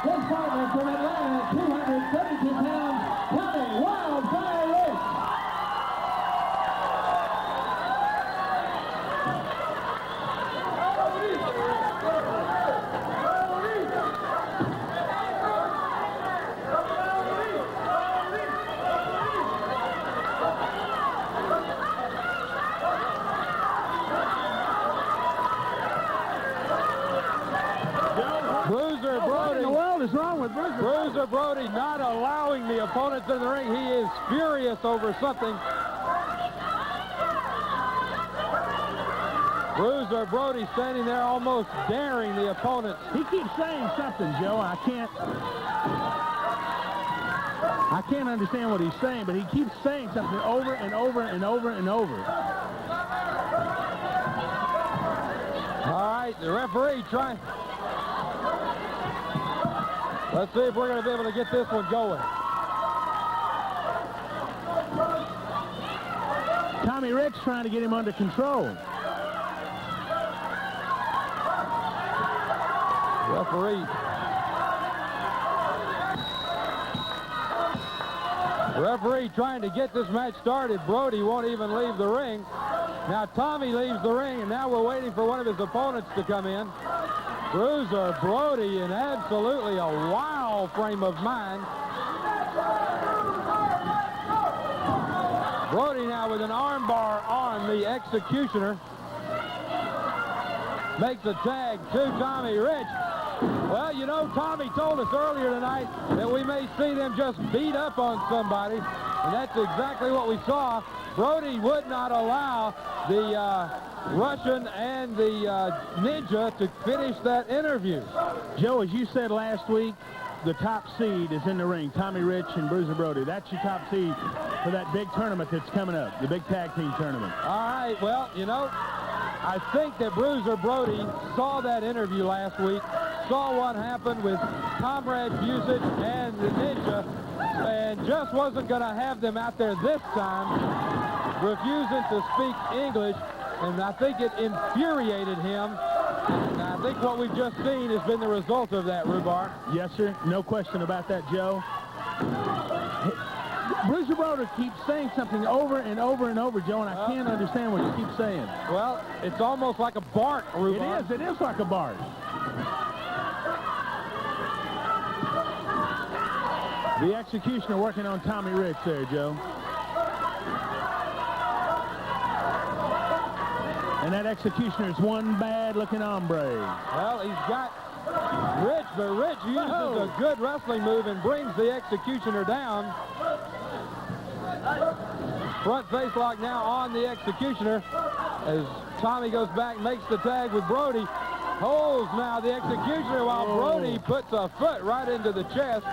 His partner from Atlanta at 232 pounds, Tommy Wildfire Rich. Bruiser What in the Brody. world is wrong with Bruiser? Bruiser Brody not allowing the opponents in the ring. He is furious over something. Bruiser Brody standing there almost daring the opponents. He keeps saying something, Joe. I can't understand what he's saying, but he keeps saying something over and over and over and over. All right, the referee trying. Let's see if we're going to be able to get this one going. Tommy Rich trying to get him under control. Referee trying to get this match started. Brody won't even leave the ring. Now Tommy leaves the ring, and now we're waiting for one of his opponents to come in. Bruiser Brody in absolutely a wild frame of mind. Brody now with an armbar on the Executioner. Makes a tag to Tommy Rich. Well, you know, Tommy told us earlier tonight that we may see them just beat up on somebody, and that's exactly what we saw. Brody would not allow the Russian and the Ninja to finish that interview. Joe, as you said last week, the top seed is in the ring, Tommy Rich and Bruiser Brody. That's your top seed for that big tournament that's coming up, the big tag team tournament. All right, well, you know, I think that Bruiser Brody saw that interview last week, saw what happened with Comrade Busick and the Ninja, and just wasn't going to have them out there this time, refusing to speak English, and I think it infuriated him. And I think what we've just seen has been the result of that, Rhubarb. Yes, sir. No question about that, Joe. Bruiser Brody keeps saying something over and over and over, Joe, and I can't understand what he keeps saying. Well, it's almost like a bark, Rhubarb. It is like a bark. The Executioner working on Tommy Rich there, Joe. And that Executioner's one bad-looking hombre. Well, he's got Rich, but Rich uses a good wrestling move and brings the Executioner down. Front face lock now on the Executioner as Tommy goes back, makes the tag with Brody. Holds now the Executioner while Brody puts a foot right into the chest.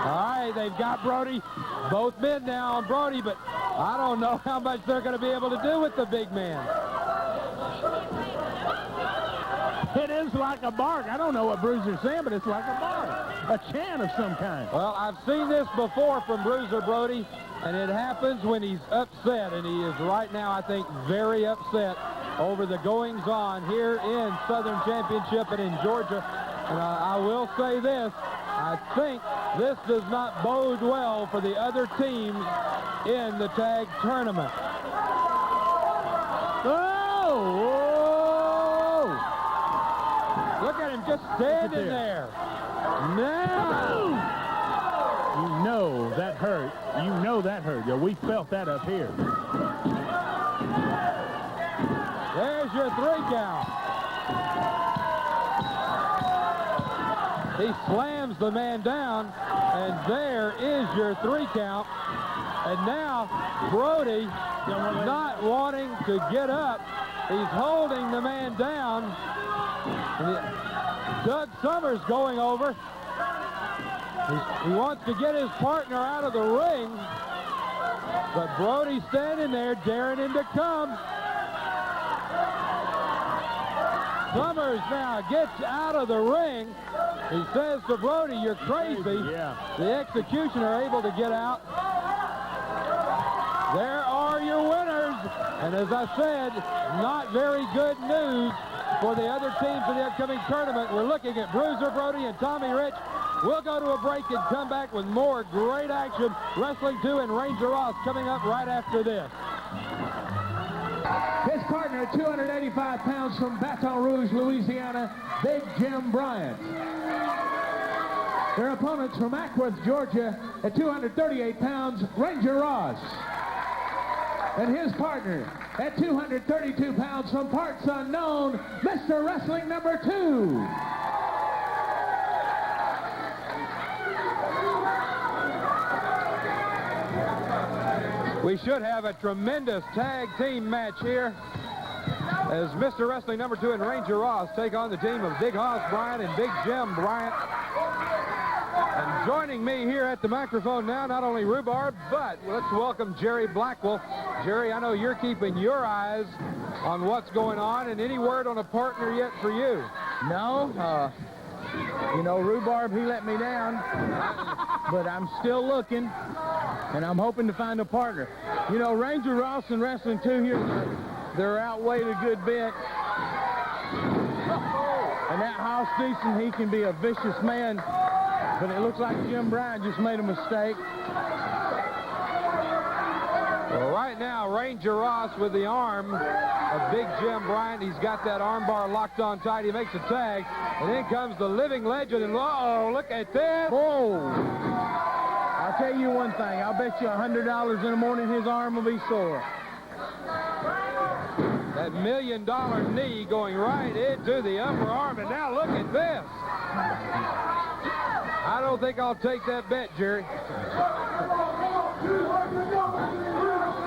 All right, they've got Brody, both men now on Brody, but I don't know how much they're going to be able to do with the big man. It is like a bark. I don't know what Bruiser's saying, but it's like a bark. A chant of some kind. Well, I've seen this before from Bruiser Brody, and it happens when he's upset, and he is right now, I think, very upset over the goings-on here in Southern Championship and in Georgia. And I will say this, I think this does not bode well for the other teams in the tag tournament. Look at him just standing there. Now. You know that hurt. You know that hurt. Yeah, we felt that up here. There's your 3 count. He slams the man down, and there is your 3 count. And now Brody, not wanting to get up, he's holding the man down. Doug Summers going over. He wants to get his partner out of the ring, but Brody's standing there daring him to come. Summers now gets out of the ring. He says to Brody, "You're crazy." Yeah. The Executioner able to get out. There are your winners. And as I said, not very good news for the other teams in the upcoming tournament. We're looking at Bruiser Brody and Tommy Rich. We'll go to a break and come back with more great action. Wrestling 2 and Ranger Ross coming up right after this. His partner at 285 pounds from Baton Rouge, Louisiana, Big Jim Bryant. Their opponents from Ackworth, Georgia, at 238 pounds, Ranger Ross. And his partner at 232 pounds from parts unknown, Mr. Wrestling number 2. We should have a tremendous tag team match here as Mr. Wrestling number 2 and Ranger Ross take on the team of Big Hoss Bryant and Big Jim Bryant. And joining me here at the microphone now, not only Rhubarb, but let's welcome Jerry Blackwell. Jerry, I know you're keeping your eyes on what's going on, and any word on a partner yet for you? No, you know, Rhubarb, he let me down, but I'm still looking, and I'm hoping to find a partner. You know, Ranger Ross and Wrestling 2 here, they're outweighed a good bit. And that Hoss Deason, he can be a vicious man, but it looks like Jim Bryant just made a mistake. Well, right now, Ranger Ross with the arm of Big Jim Bryant. He's got that arm bar locked on tight. He makes a tag, and then comes the living legend, and uh-oh, look at this. Whoa! I'll tell you one thing. I'll bet you $100 in the morning his arm will be sore. That $1 million knee going right into the upper arm, and now look at this. I don't think I'll take that bet, Jerry.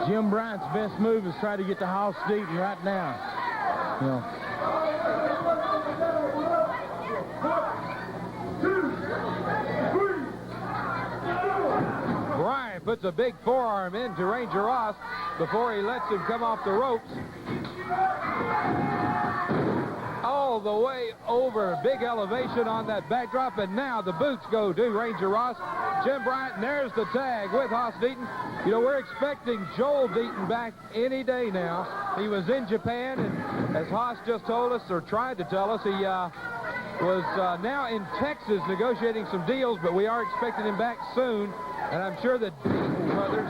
Jim Bryant's best move is try to get the Hoss Deaton right now. You know. Bryant puts a big forearm into Ranger Ross before he lets him come off the ropes. All the way over, big elevation on that backdrop, and now the boots go to Ranger Ross. Jim Bryant, and there's the tag with Hoss Deaton. You know, we're expecting Joel Deaton back any day now. He was in Japan, and as Hoss just told us, or tried to tell us, he was now in Texas negotiating some deals, but we are expecting him back soon, and I'm sure the Deaton brothers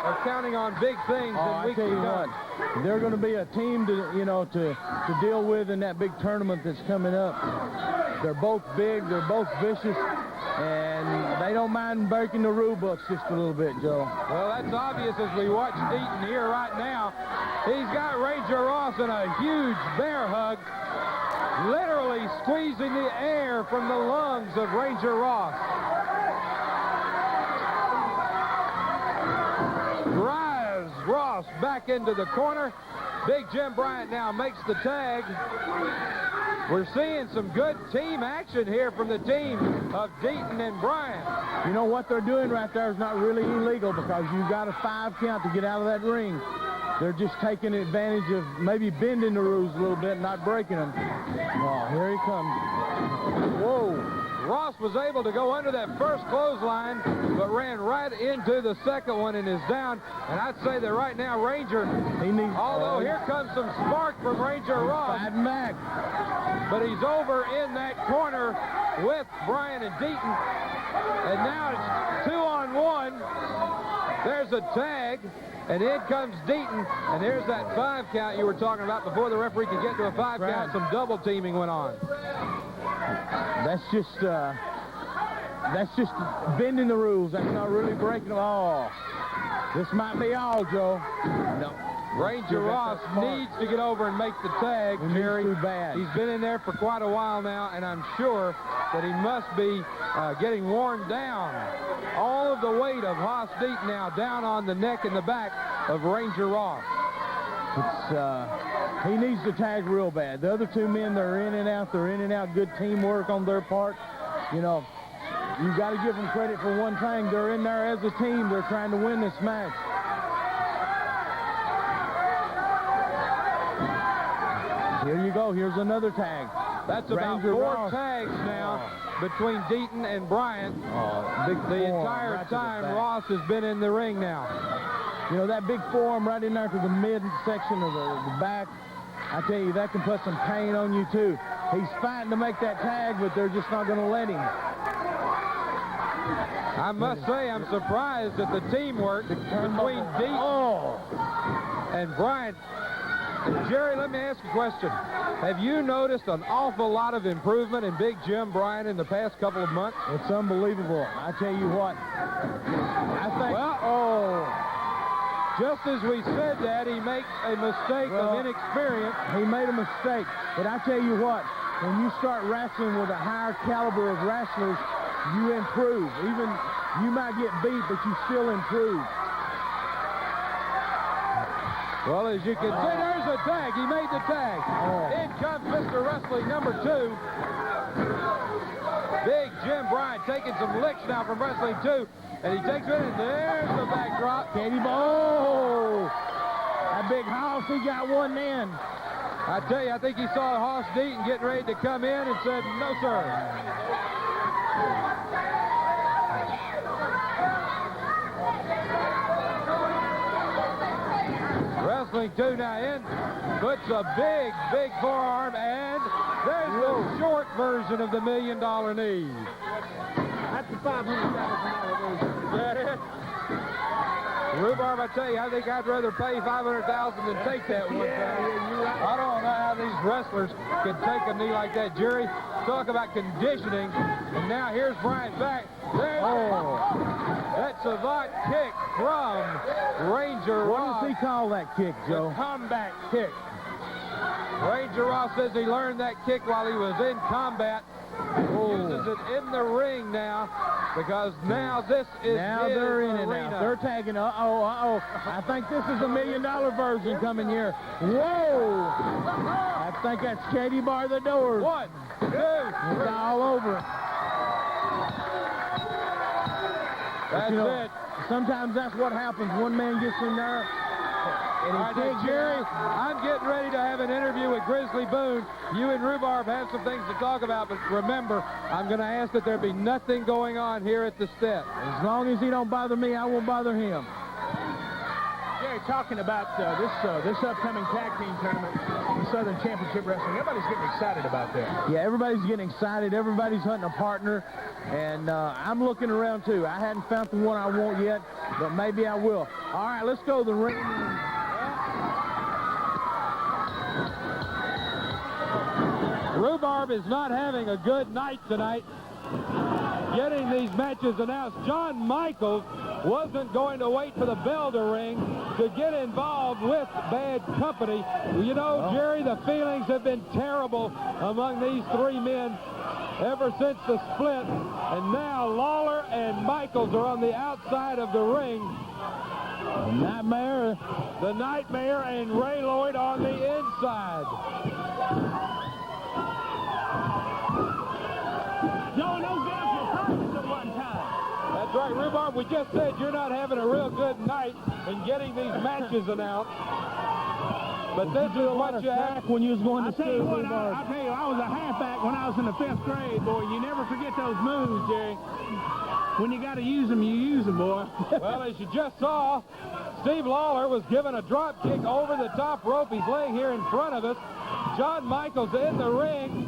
are counting on big things in weeks to come. They're going to be a team to, you know, to deal with in that big tournament that's coming up. They're both big, they're both vicious, and they don't mind breaking the rule books just a little bit, Joe. Well, that's obvious as we watch Deaton here right now. He's got Ranger Ross in a huge bear hug, literally squeezing the air from the lungs of Ranger Ross. Drives Ross back into the corner. Big Jim Bryant now makes the tag. We're seeing some good team action here from the team of Deaton and Bryant. You know what they're doing right there is not really illegal because you've got a 5 count to get out of that ring. They're just taking advantage of maybe bending the rules a little bit, not breaking them. Oh, here he comes. Whoa. Ross was able to go under that first clothesline, but ran right into the second one and is down. And I'd say that right now, Ranger, although here comes some spark from Ranger Ross, fighting back. but he's over in that corner with Bryant and Deaton. And now it's 2-on-1. There's a tag, and in comes Deaton, and there's that 5 count you were talking about before the referee could get to a 5 count. Some double teaming went on. That's just bending the rules. That's not really breaking them all. This might be all, Joe. No. Ranger Ross needs to get over and make the tag, Jerry. Too bad. He's been in there for quite a while now, and I'm sure that he must be getting worn down. All of the weight of Hoss Deaton now down on the neck and the back of Ranger Ross. He needs to tag real bad. The other 2 men, they're in and out. They're in and out. Good teamwork on their part. You know, you got to give them credit for one thing. They're in there as a team. They're trying to win this match. Here you go. Here's another tag. That's about Ranger 4 Ross. tags now between Deaton and Bryant. The entire right time back. Ross has been in the ring now. You know, that big forearm right in there to the mid-section of the back, I tell you, that can put some pain on you, too. He's fighting to make that tag, but they're just not going to let him. I must say, I'm surprised at the teamwork between Deaton and Bryant. And Jerry, let me ask you a question. Have you noticed an awful lot of improvement in Big Jim Bryant in the past couple of months? It's unbelievable. I tell you what. I think... Just as we said that, he makes a mistake of inexperience. He made a mistake. But I tell you what, when you start wrestling with a higher caliber of wrestlers, you improve. Even you might get beat, but you still improve. Well, as you can see, there's a tag. He made the tag. In comes Mr. Wrestling number 2. Big Jim Bryant taking some licks now from Wrestling 2. And he takes it, and there's the backdrop. Katie Bow. That big Hoss, he got one in. I tell you, I think he saw Hoss Deaton getting ready to come in and said, no, sir. Wrestling 2 now in, puts a big forearm, and there's the short version of the $1 million knee. That's the $500,000 version. Is that it? Rhubarb, I tell you, I think I'd rather pay $500,000 than take that one time. I don't know how these wrestlers can take a knee like that. Jerry, talk about conditioning. And now here's Bryant back. There's that savant kick from Ranger Ross. What does he call that kick, Joe? The combat kick. Ranger Ross says he learned that kick while he was in combat. Uses it in the ring now because now this is now his they're in it arena. now. They're tagging. I think this is a $1 million version coming here. Whoa! I think that's Katie bar the doors. 1, 2, 3. It's all over. That's it. Sometimes that's what happens. One man gets in there. All right, now, Jerry, I'm getting ready to have an interview with Grizzly Boone. You and Rhubarb have some things to talk about, but remember, I'm going to ask that there be nothing going on here at the step. As long as he don't bother me, I won't bother him. Jerry, talking about this upcoming tag team tournament, the Southern Championship Wrestling, everybody's getting excited about that. Yeah, everybody's getting excited. Everybody's hunting a partner, and I'm looking around, too. I hadn't found the one I want yet, but maybe I will. All right, let's go to the ring. Rhubarb is not having a good night tonight. getting these matches announced. John Michaels wasn't going to wait for the bell to ring to get involved with Bad Company. You know, Jerry, the feelings have been terrible among these three men ever since the split. And now Lawler and Michaels are on the outside of the ring. The Nightmare and Ray Lloyd on the inside. Joe, those guys were perfect at one time. That's right, Rhubarb. We just said you're not having a real good night in getting these matches announced. But this is what you have when you was going to I tell you school, what, Rhubarb. I tell you, I was a halfback when I was in the 5th grade, boy. You never forget those moves, Jerry. When you got to use them, you use them, boy. Well, as you just saw, Steve Lawler was given a drop kick over the top rope. He's laying here in front of us. John Michaels in the ring.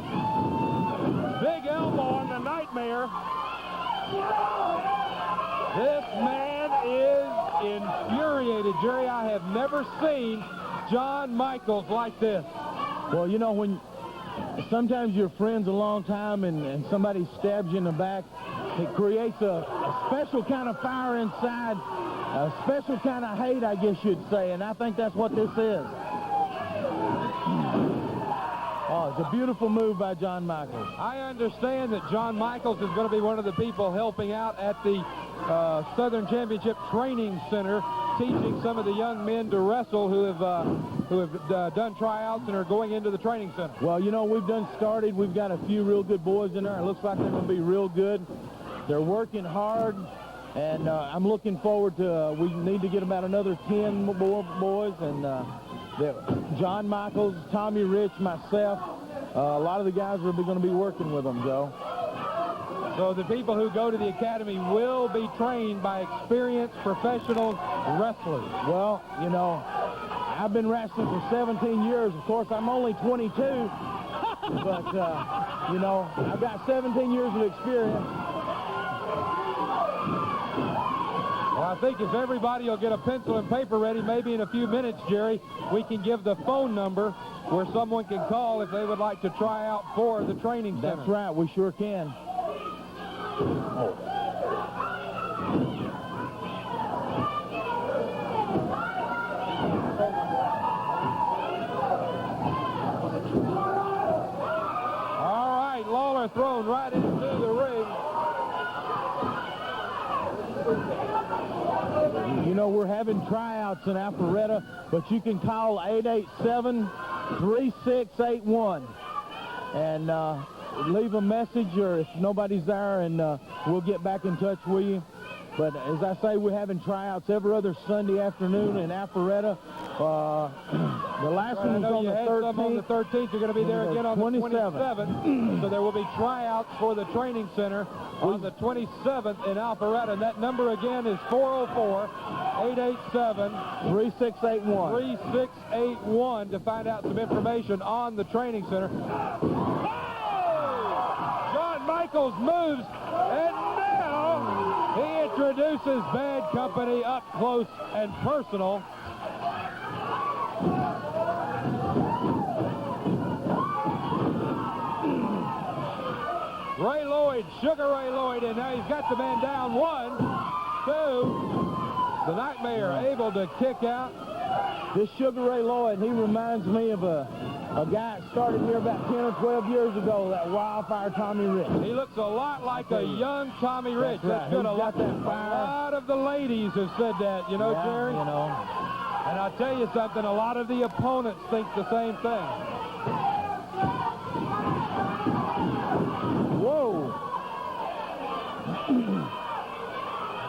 Big elbow on the Nightmare. This man is infuriated, Jerry. I have never seen John Michaels like this. Well, you know, when sometimes you're friends a long time and somebody stabs you in the back, it creates a special kind of fire inside, a special kind of hate, I guess you'd say, and I think that's what this is. Oh, it's a beautiful move by John Michaels. I understand that John Michaels is going to be one of the people helping out at the Southern Championship Training Center, teaching some of the young men to wrestle who have done tryouts and are going into the training center. Well, you know, we've started. We've got a few real good boys in there. It looks like they're going to be real good. They're working hard, and I'm looking forward to, we need to get about another 10 more boys, and John Michaels, Tommy Rich, myself, a lot of the guys are going to be working with them, Joe. So the people who go to the academy will be trained by experienced professional wrestlers. Well, you know, I've been wrestling for 17 years. Of course, I'm only 22, but, you know, I've got 17 years of experience. Well, I think if everybody will get a pencil and paper ready, maybe in a few minutes, Jerry, we can give the phone number where someone can call if they would like to try out for the training center. That's right, we sure can. All right, Lawler thrown right into the ring. You know, we're having tryouts in Alpharetta, but you can call 887-3681 and leave a message, or if nobody's there, and we'll get back in touch with you. But as I say, we're having tryouts every other Sunday afternoon in Alpharetta. The last one was on the 13th. On the 13th, you're going to be there again on the 27th. So there will be tryouts for the training center on the 27th in Alpharetta. And that number again is 404-887-3681. 3681 to find out some information on the training center. John Michaels moves, and now he introduces Bad Company up close and personal. Ray Lloyd, Sugar Ray Lloyd, and now he's got the man down. 1, 2. The Nightmare able to kick out. This Sugar Ray Lloyd, he reminds me of a guy that started here about 10 or 12 years ago, that Wildfire Tommy Rich. He looks a lot like a young Tommy Rich. That's good. Right. A lot of the ladies have said that, you know, yeah, Jerry? You know. And I'll tell you something, a lot of the opponents think the same thing. Whoa.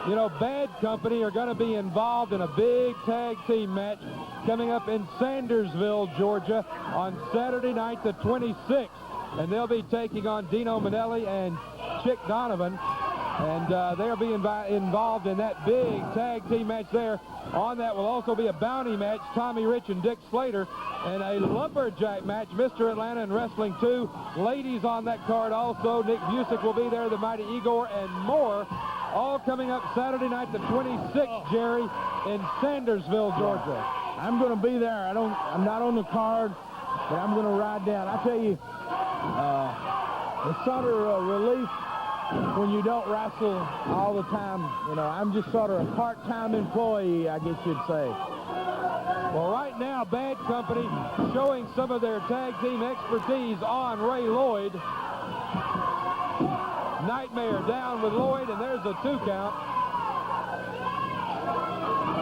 You know, Bad Company are going to be involved in a big tag team match coming up in Sandersville, Georgia on Saturday night, the 26th. And they'll be taking on Dino Manelli and Chick Donovan. And they'll be involved in that big tag team match there. On that will also be a bounty match, Tommy Rich and Dick Slater, and a lumberjack match, Mr. Atlanta and Wrestling 2. Ladies on that card also. Nick Busick will be there, the Mighty Igor, and more. All coming up Saturday night, the 26th, Jerry, in Sandersville, Georgia. I'm going to be there. I'm not on the card, but I'm going to ride down. I tell you, it's sort of a relief when you don't wrestle all the time. You know, I'm just sort of a part-time employee, I guess you'd say. Well, right now, Bad Company showing some of their tag team expertise on Ray Lloyd. Nightmare down with Lloyd, and there's a 2 count.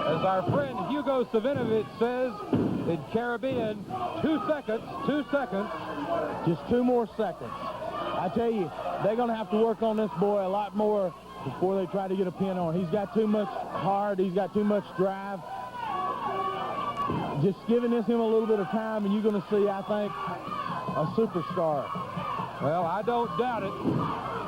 As our friend Hugo Savinovich says in Caribbean, 2 seconds, 2 seconds. Just 2 more seconds. I tell you, they're going to have to work on this boy a lot more before they try to get a pin on. He's got too much heart. He's got too much drive. Just giving him a little bit of time, and you're going to see, I think, a superstar. Well, I don't doubt it.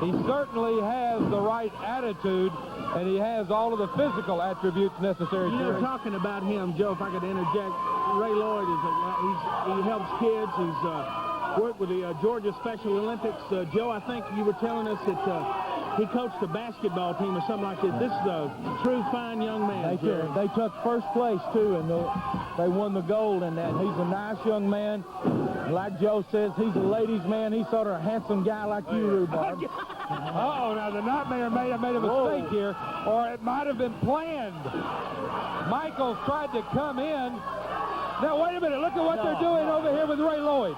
He certainly has the right attitude, and he has all of the physical attributes necessary. You were talking about him, Joe, if I could interject. Ray Lloyd, he helps kids. He's worked with the Georgia Special Olympics. Joe, I think you were telling us that he coached a basketball team or something like this. This is a true fine young man. They took first place, too, and they won the gold in that. He's a nice young man. Like Joe says, he's a ladies' man. He's sort of a handsome guy like you, Rhubarb. Uh-oh, now the Nightmare may have made a mistake here, or it might have been planned. Michaels tried to come in. Now, wait a minute. Look at what they're doing over here with Ray Lloyd.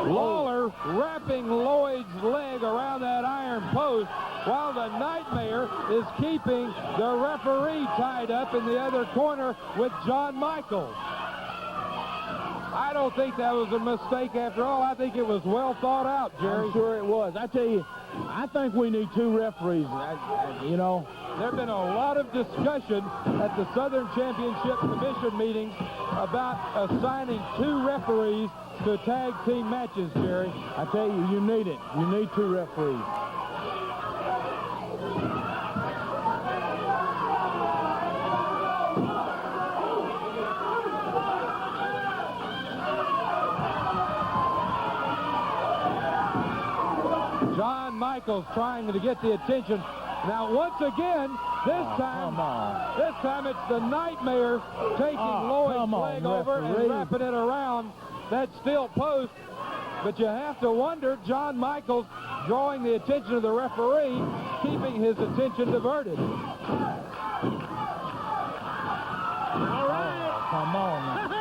Lawler wrapping Lloyd's leg around that iron post while the Nightmare is keeping the referee tied up in the other corner with John Michaels. I don't think that was a mistake after all. I think it was well thought out, Jerry. I'm sure it was. I tell you, I think we need 2 referees. You know, there have been a lot of discussion at the Southern Championship Commission meetings about assigning 2 referees to tag team matches, Jerry. I tell you, you need it. You need 2 referees. John Michaels trying to get the attention. Now, once again, this time it's the Nightmare taking Lloyd's leg over and wrapping it around that steel post. But you have to wonder, John Michaels drawing the attention of the referee, keeping his attention diverted. All right. Come on.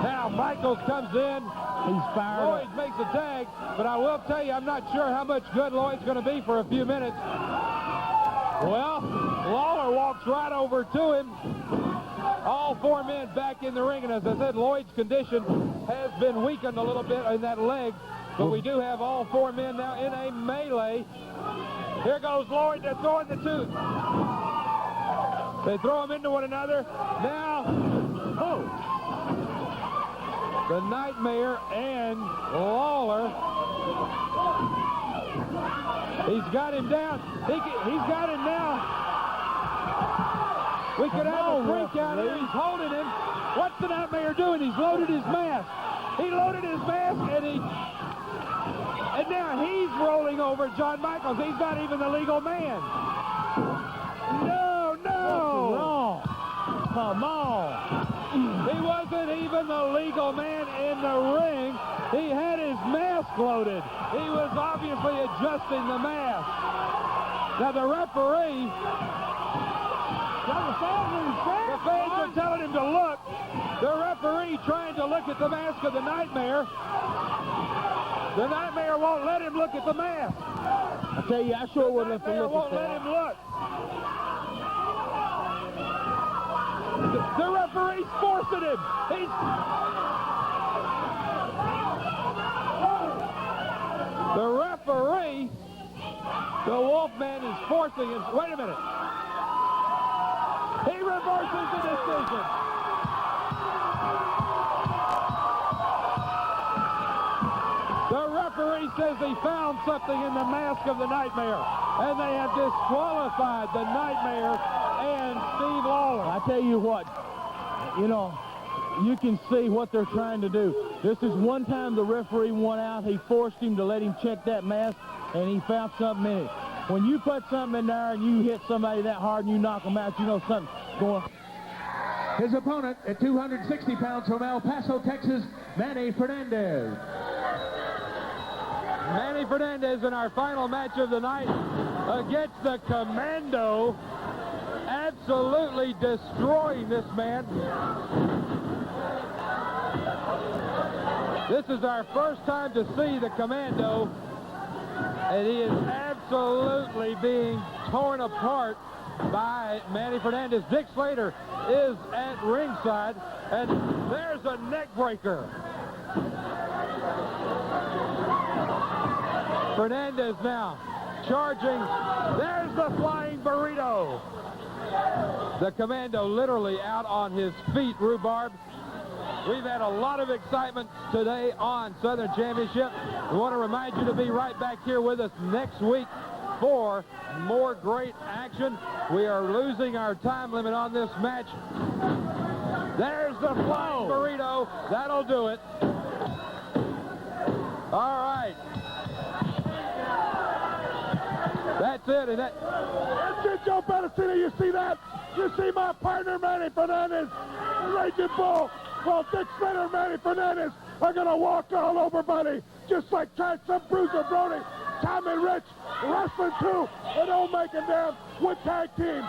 Now Michaels comes in. He's fired. Lloyd makes a tag, but I will tell you, I'm not sure how much good Lloyd's going to be for a few minutes. Well, Lawler walks right over to him. All 4 men back in the ring, and as I said, Lloyd's condition has been weakened a little bit in that leg, but we do have all 4 men now in a melee. Here goes Lloyd. They're throwing the 2. They throw them into one another. Now, the Nightmare and Lawler. He's got him down. He's got him now. We could have a freak out here. He's holding him. What's the Nightmare doing? He's loaded his mask. He loaded his mask, and now he's rolling over John Michaels. He's not even the legal man. No. What's wrong? Come on. He wasn't even the legal man in the ring. He had his mask loaded. He was obviously adjusting the mask. Now the referee, the fans are telling him to look. The referee trying to look at the mask of the Nightmare. The Nightmare won't let him look at the mask. I tell you, I sure would have to look at that. The Nightmare won't let him look. The referee's forcing him. The referee, the Wolfman, is forcing him. Wait a minute. He reverses the decision. The referee says he found something in the mask of the Nightmare, and they have disqualified the Nightmare and Steve Lawler. I tell you what, you know, you can see what they're trying to do. This is one time the referee won out. He forced him to let him check that mask, and he found something in it. When you put something in there and you hit somebody that hard and you knock them out, you know something's going on. His opponent at 260 pounds from El Paso, Texas, Manny Fernandez. Manny Fernandez in our final match of the night against the Commando. Absolutely destroying this man. This is our first time to see the Commando, and he is absolutely being torn apart by Manny Fernandez. Dick Slater is at ringside, and there's a neck breaker. Fernandez now charging. There's the flying burrito. The Commando literally out on his feet, Rhubarb. We've had a lot of excitement today on Southern Championship. We want to remind you to be right back here with us next week for more great action. We are losing our time limit on this match. There's the flying burrito. That'll do it. All right. That's it. And That's it, Joe Pedicino. You see that? You see my partner, Manny Fernandez, Raging Bull. Well, Dick Slater and Manny Fernandez are going to walk all over Buddy, just like some Bruiser Brody, Tommy Rich, Wrestling 2, and Old Macon Dam with tag team.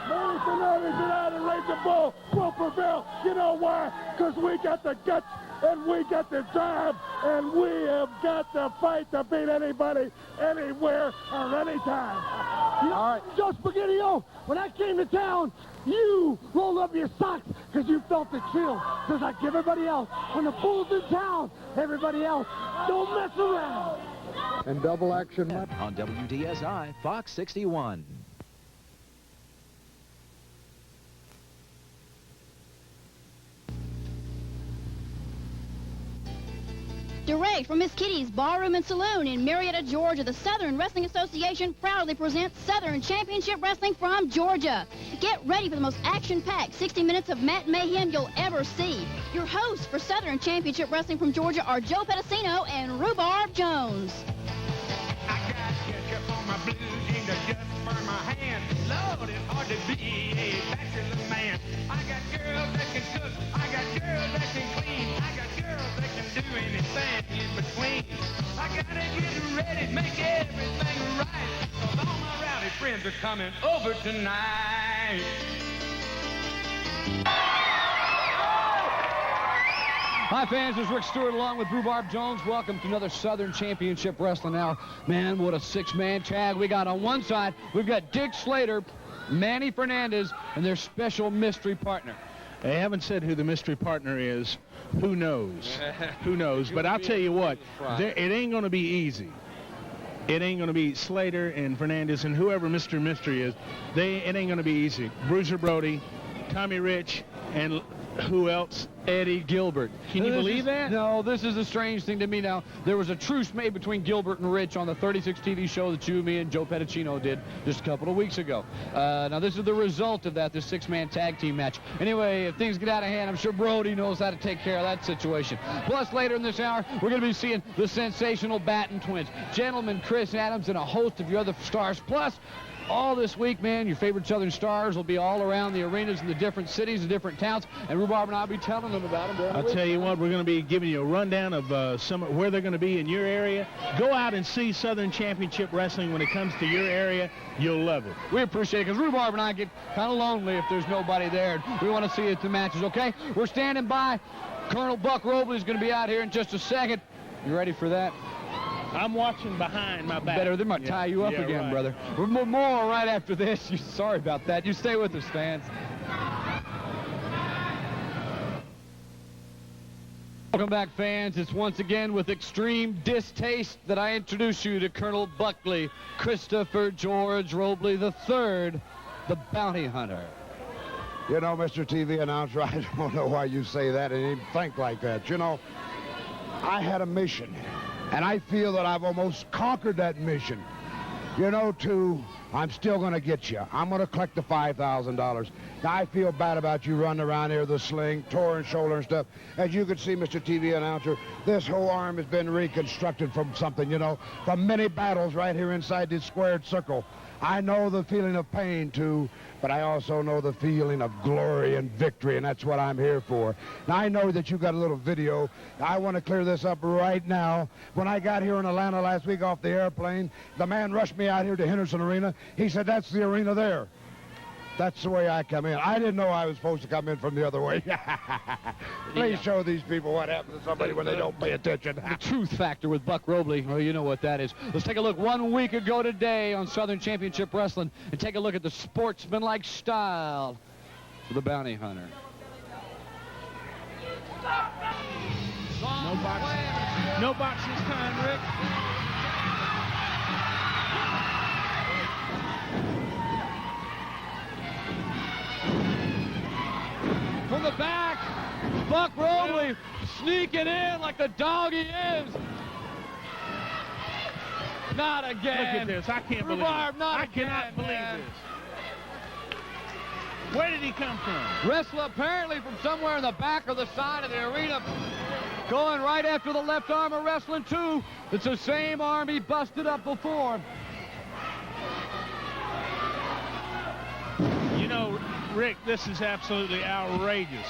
Manny Fernandez and Raging Bull will prevail. You know why? Because we got the guts and we got the drive, and we have got the fight to beat anybody, anywhere, or anytime. all right. Joe Spaghetti-O, when I came to town, you rolled up your socks because you felt the chill. Just like everybody else. When the bull's in town, everybody else, don't mess around. And double action. On WDSI, Fox 61. Direct from Miss Kitty's Ballroom and Saloon in Marietta, Georgia, the Southern Wrestling Association proudly presents Southern Championship Wrestling from Georgia. Get ready for the most action-packed 60 minutes of mat mayhem you'll ever see. Your hosts for Southern Championship Wrestling from Georgia are Joe Pedicino and Rhubarb Jones. I got ketchup on my blue jeans just for my hand. Lord, it's hard to be a bachelor man. I got girls that can cook. I got girls that can clean. I got girls that can do anything in between. I gotta get ready, make everything right. 'Cause all my rowdy friends are coming over tonight. Hi, fans. This is Rick Stewart along with Rhubarb Jones. Welcome to another Southern Championship Wrestling Hour. Man, what a six-man tag we got. On one side, we've got Dick Slater, Manny Fernandez, and their special mystery partner. They haven't said who the mystery partner is. Who knows? Who knows? But I'll tell you what, it ain't going to be easy. It ain't going to be Slater and Fernandez and whoever Mr. Mystery is. It ain't going to be easy. Bruiser Brody, Tommy Rich, and who else? Eddie Gilbert. Can you believe that? No, this is a strange thing to me now. There was a truce made between Gilbert and Rich on the 36 TV show that you, me, and Joe Pedicino did just a couple of weeks ago. Now, this is the result of that, this six-man tag team match. Anyway, if things get out of hand, I'm sure Brody knows how to take care of that situation. Plus, later in this hour, we're going to be seeing the sensational Batten twins. Gentleman Chris Adams and a host of your other stars. Plus, all this week, man, your favorite Southern stars will be all around the arenas in the different cities, the different towns, and Rhubarb and I will be telling them about them. I'll tell you what, we're going to be giving you a rundown of where they're going to be in your area. Go out and see Southern Championship Wrestling when it comes to your area. You'll love it. We appreciate it, because Rhubarb and I get kind of lonely if there's nobody there. We want to see you at the matches, okay? We're standing by. Colonel Buck Robley is going to be out here in just a second. You ready for that? I'm watching behind my back. Better, they might tie you up again, right. brother. More right after this. Sorry about that. You stay with us, fans. Welcome back, fans. It's once again with extreme distaste that I introduce you to Colonel Buckley, Christopher George Robley III, the bounty hunter. You know, Mr. TV announcer, I don't know why you say that and even think like that. You know, I had a mission, and I feel that I've almost conquered that mission. You know, I'm still going to get you. I'm going to collect the $5,000. Now, I feel bad about you running around here with a sling, torn shoulder and stuff. As you can see, Mr. TV announcer, this whole arm has been reconstructed from something, you know, from many battles right here inside this squared circle. I know the feeling of pain, too, but I also know the feeling of glory and victory, and that's what I'm here for. Now, I know that you got a little video. I want to clear this up right now. When I got here in Atlanta last week off the airplane, the man rushed me out here to Henderson Arena. He said, that's the arena there. That's the way I come in. I didn't know I was supposed to come in from the other way. Please show these people what happens to somebody when they don't pay attention. The truth factor with Buck Robley. Well, you know what that is. Let's take a look 1 week ago today on Southern Championship Wrestling and take a look at the sportsmanlike style of the bounty hunter. No boxing this time, Rick. From the back, Buck Robley sneaking in like the dog he is. Not again. Look at this. I can't believe it. I cannot believe this. Where did he come from? Wrestler apparently from somewhere in the back or the side of the arena. Going right after the left arm of Wrestling 2. It's the same arm he busted up before. You know, Rick, this is absolutely outrageous.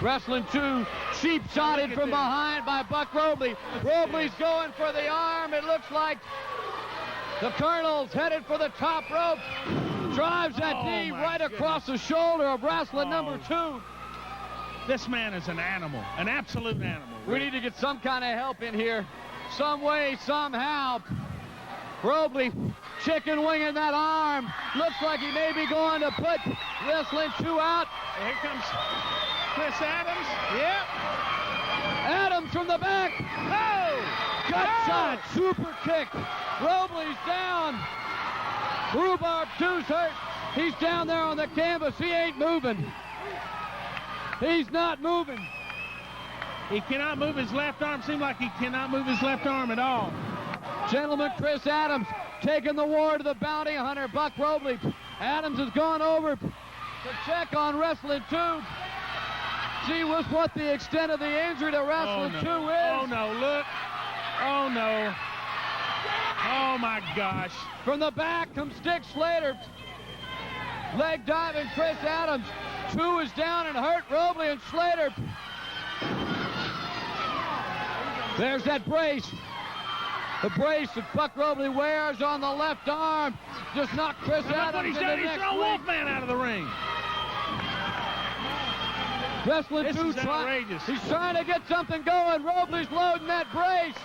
Wrestling 2, cheap shotted from behind by Buck Robley. Robley's going for the arm. It looks like the Colonel's headed for the top rope. Drives that knee right across the shoulder of Wrestling number 2. This man is an animal, an absolute animal. We need to get some kind of help in here. Some way, somehow. Robley chicken winging that arm. Looks like he may be going to put Wrestling 2 out. Here comes Chris Adams. Yep. Adams from the back. Oh! Gut shot. Super kick. Robley's down. Rhubarb 2's hurt. He's down there on the canvas. He ain't moving. He's not moving. He cannot move his left arm. Seems like he cannot move his left arm at all. Gentlemen, Chris Adams taking the war to the bounty hunter, Buck Robley. Adams has gone over to check on Wrestling 2. See what the extent of the injury to Wrestling 2 is. Oh, no, look. Oh, no. Oh, my gosh. From the back comes Dick Slater. Leg diving Chris Adams. 2 is down and hurt Robley and Slater. There's that brace. The brace that Buck Robley wears on the left arm just knocked Chris Adams into He's thrown Wolfman out of the ring. Wrestling 2 outrageous. He's trying to get something going. Robley's loading that brace.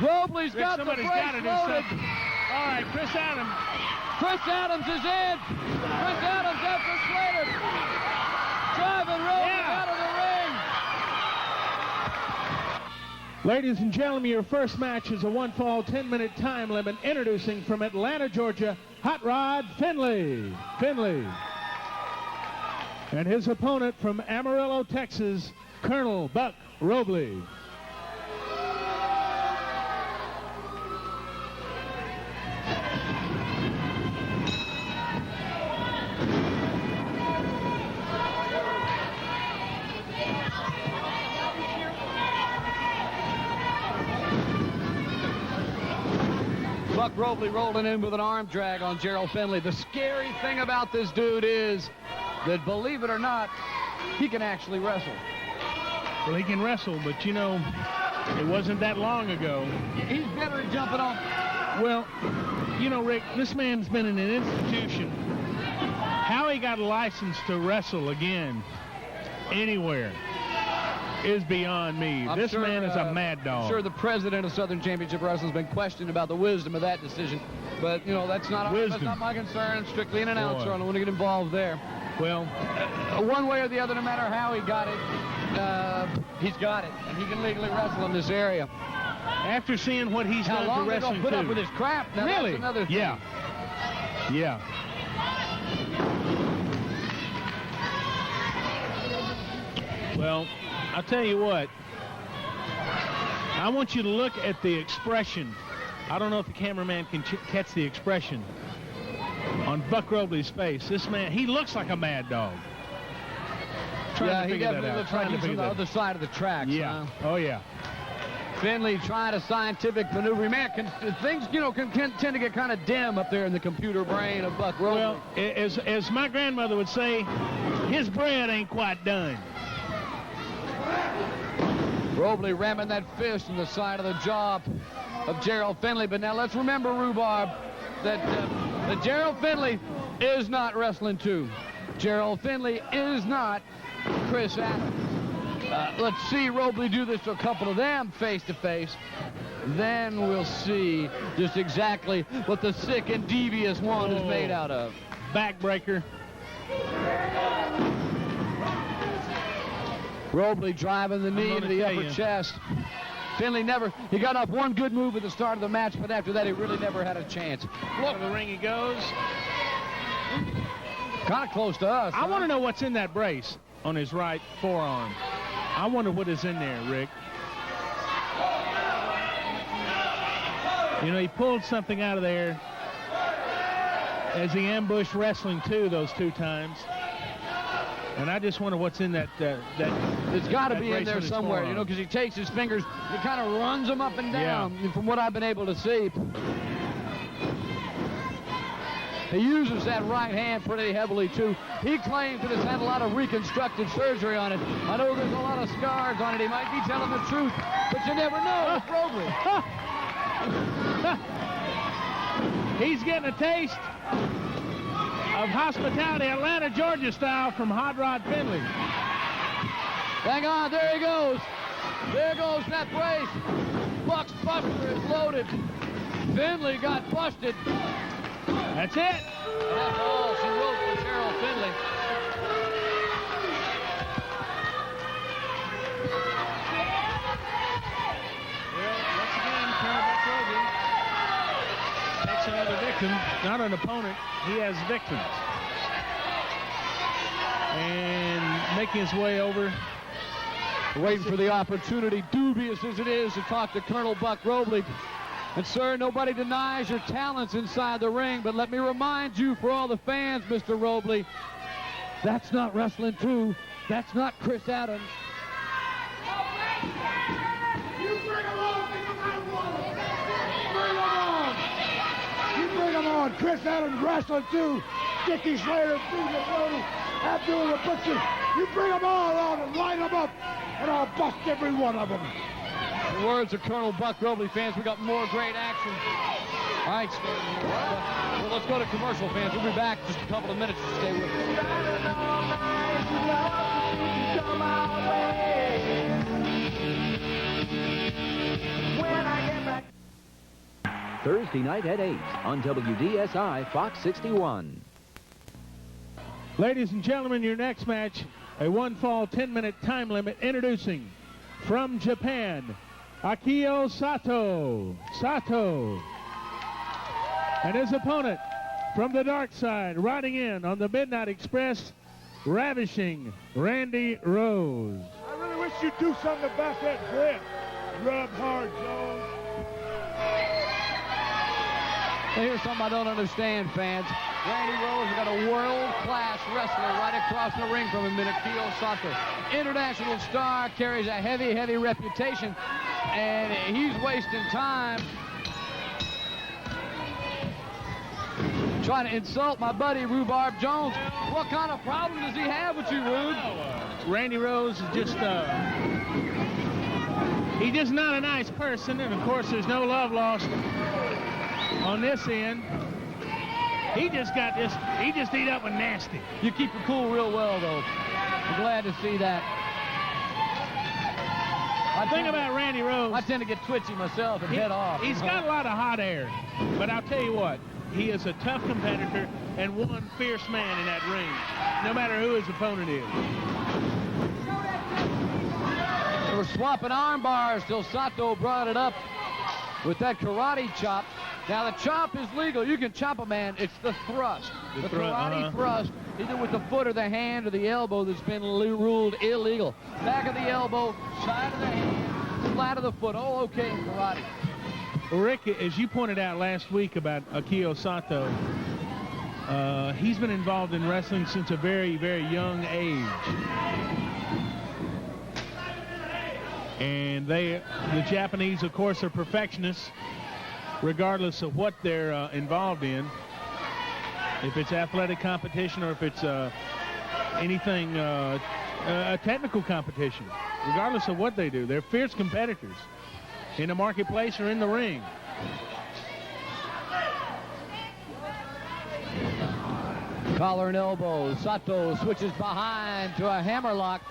Robley's got the brace loaded. All right, Chris Adams. Chris Adams is in. Chris Adams after Slater. Driving Robley out of the ring. Ladies and gentlemen, your first match is a one-fall, 10-minute time limit. Introducing from Atlanta, Georgia, Hot Rod Finley. And his opponent from Amarillo, Texas, Colonel Buck Robley. Buck Robley rolling in with an arm drag on Gerald Finley. The scary thing about this dude is that, believe it or not, he can actually wrestle. Well, he can wrestle, but, you know, it wasn't that long ago. He's better at jumping off. Well, you know, Rick, this man's been in an institution. How he got a license to wrestle again anywhere is beyond me. This man is a mad dog. I'm sure the president of Southern Championship Wrestling has been questioned about the wisdom of that decision. But, you know, that's not my concern. I'm strictly an announcer. I don't want to get involved there. Well, one way or the other, no matter how he got it, he's got it. And he can legally wrestle in this area. After seeing what he's done to wrestling, how long put up with his crap? Now, really? That's another thing. Yeah. Well, I'll tell you what. I want you to look at the expression. I don't know if the cameraman can catch the expression on Buck Robley's face. This man, he looks like a mad dog. Yeah, he definitely looks like he's on the other side of the tracks. Yeah. Oh, yeah. Finley trying a scientific maneuver. Man, things, can tend to get kind of dim up there in the computer brain of Buck Robley. Well, as my grandmother would say, his bread ain't quite done. Robley ramming that fist in the side of the jaw of Gerald Finley. But now let's remember, Rhubarb, that Gerald Finley is not wrestling 2. Gerald Finley is not Chris Adams. Let's see Robley do this to a couple of them face-to-face. Then we'll see just exactly what the sick and devious one is made out of. Backbreaker. Robley driving the knee into the upper chest. Finley he got off one good move at the start of the match, but after that he really never had a chance. Look, the ring he goes. Kind of close to us. I want to know what's in that brace on his right forearm. I wonder what is in there, Rick. He pulled something out of there as he ambushed Wrestling 2 those 2 times. And I just wonder what's in that. It's got to be in there somewhere, because he takes his fingers, he kind of runs them up and down, from what I've been able to see. He uses that right hand pretty heavily, too. He claims that it's had a lot of reconstructive surgery on it. I know there's a lot of scars on it. He might be telling the truth, but you never know with Robley. He's getting a taste of hospitality, Atlanta, Georgia style, from Hot Rod Finley. Hang on, there he goes. There goes that brace. Buck's buster is loaded. Finley got busted. That's it. That's all she wrote for Gerald Finley. Well, once again, Colonel Buck Robley takes another victim, not an opponent. He has victims. And making his way over. Waiting for the opportunity, dubious as it is, to talk to Colonel Buck Robley. And, sir, nobody denies your talents inside the ring, but let me remind you, for all the fans, Mr. Robley, that's not Wrestling 2. That's not Chris Adams. You bring him on! You bring him on! Chris Adams, Wrestling 2. Dickie Slater, Abdul the Butcher. You bring them all on and line them up, and I'll bust every one of them. The words of Colonel Buck Robley, fans. We got more great action. All right, well, let's go to commercial, fans. We'll be back in just a couple of minutes. Stay with us. Thursday night at 8 on WDSI Fox 61. Ladies and gentlemen, your next match, a one-fall 10-minute time limit, introducing from Japan, Akio Sato. And his opponent from the dark side, riding in on the Midnight Express, Ravishing Randy Rose. I really wish you'd do something about that grip. Rub hard, Jones. Here's something I don't understand, fans. Randy Rose has got a world-class wrestler right across the ring from him in Akio Sato. International star, carries a heavy, heavy reputation, and he's wasting time trying to insult my buddy Rhubarb Jones. What kind of problem does he have with you, Rube? Randy Rose is just, he's just not a nice person, and of course there's no love lost on this end. He just eat up with nasty. You keep your cool real well, though. I'm glad to see that. The thing about Randy Rose, I tend to get twitchy myself and head off. He's got a lot of hot air, but I'll tell you what, he is a tough competitor and one fierce man in that ring, no matter who his opponent is. They were swapping arm bars till Sato brought it up with that karate chop. Now, the chop is legal. You can chop a man. It's the thrust. The karate thrust, either with the foot or the hand or the elbow, that's been ruled illegal. Back of the elbow, side of the hand, flat of the foot. All okay in karate. Rick, as you pointed out last week about Akio Sato, he's been involved in wrestling since a very, very young age. And the Japanese, of course, are perfectionists, regardless of what they're involved in. If it's athletic competition or if it's anything, a technical competition, regardless of what they do. They're fierce competitors in the marketplace or in the ring. Collar and elbow. Sato switches behind to a hammerlock.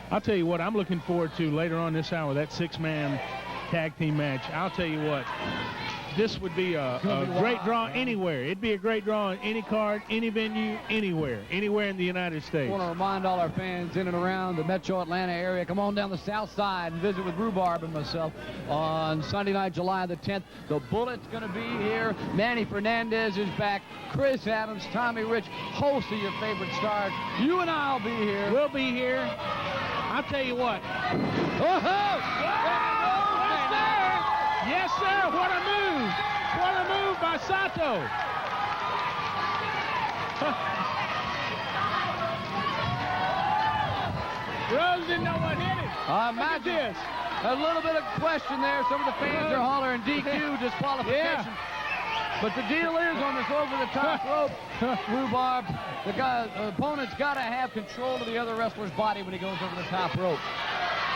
I'll tell you what I'm looking forward to later on this hour, that 6-man tag team match. I'll tell you what, this would be a great draw anywhere. It'd be a great draw on any card, any venue, anywhere in the United States. I want to remind all our fans in and around the metro Atlanta area, come on down the south side and visit with Rhubarb and myself on Sunday night, July the 10th. The Bullet's going to be here. Manny Fernandez is back. Chris Adams, Tommy Rich, host of your favorite stars. You and I'll be here. We'll be here. I'll tell you what. Yes, sir. What a move. What a move by Sato. Rose didn't know what hit it. Imagine this. A little bit of question there. Some of the fans are hollering DQ, disqualification. Yeah. But the deal is on this over-the-top rope, Rhubarb, the opponent's got to have control of the other wrestler's body when he goes over the top rope.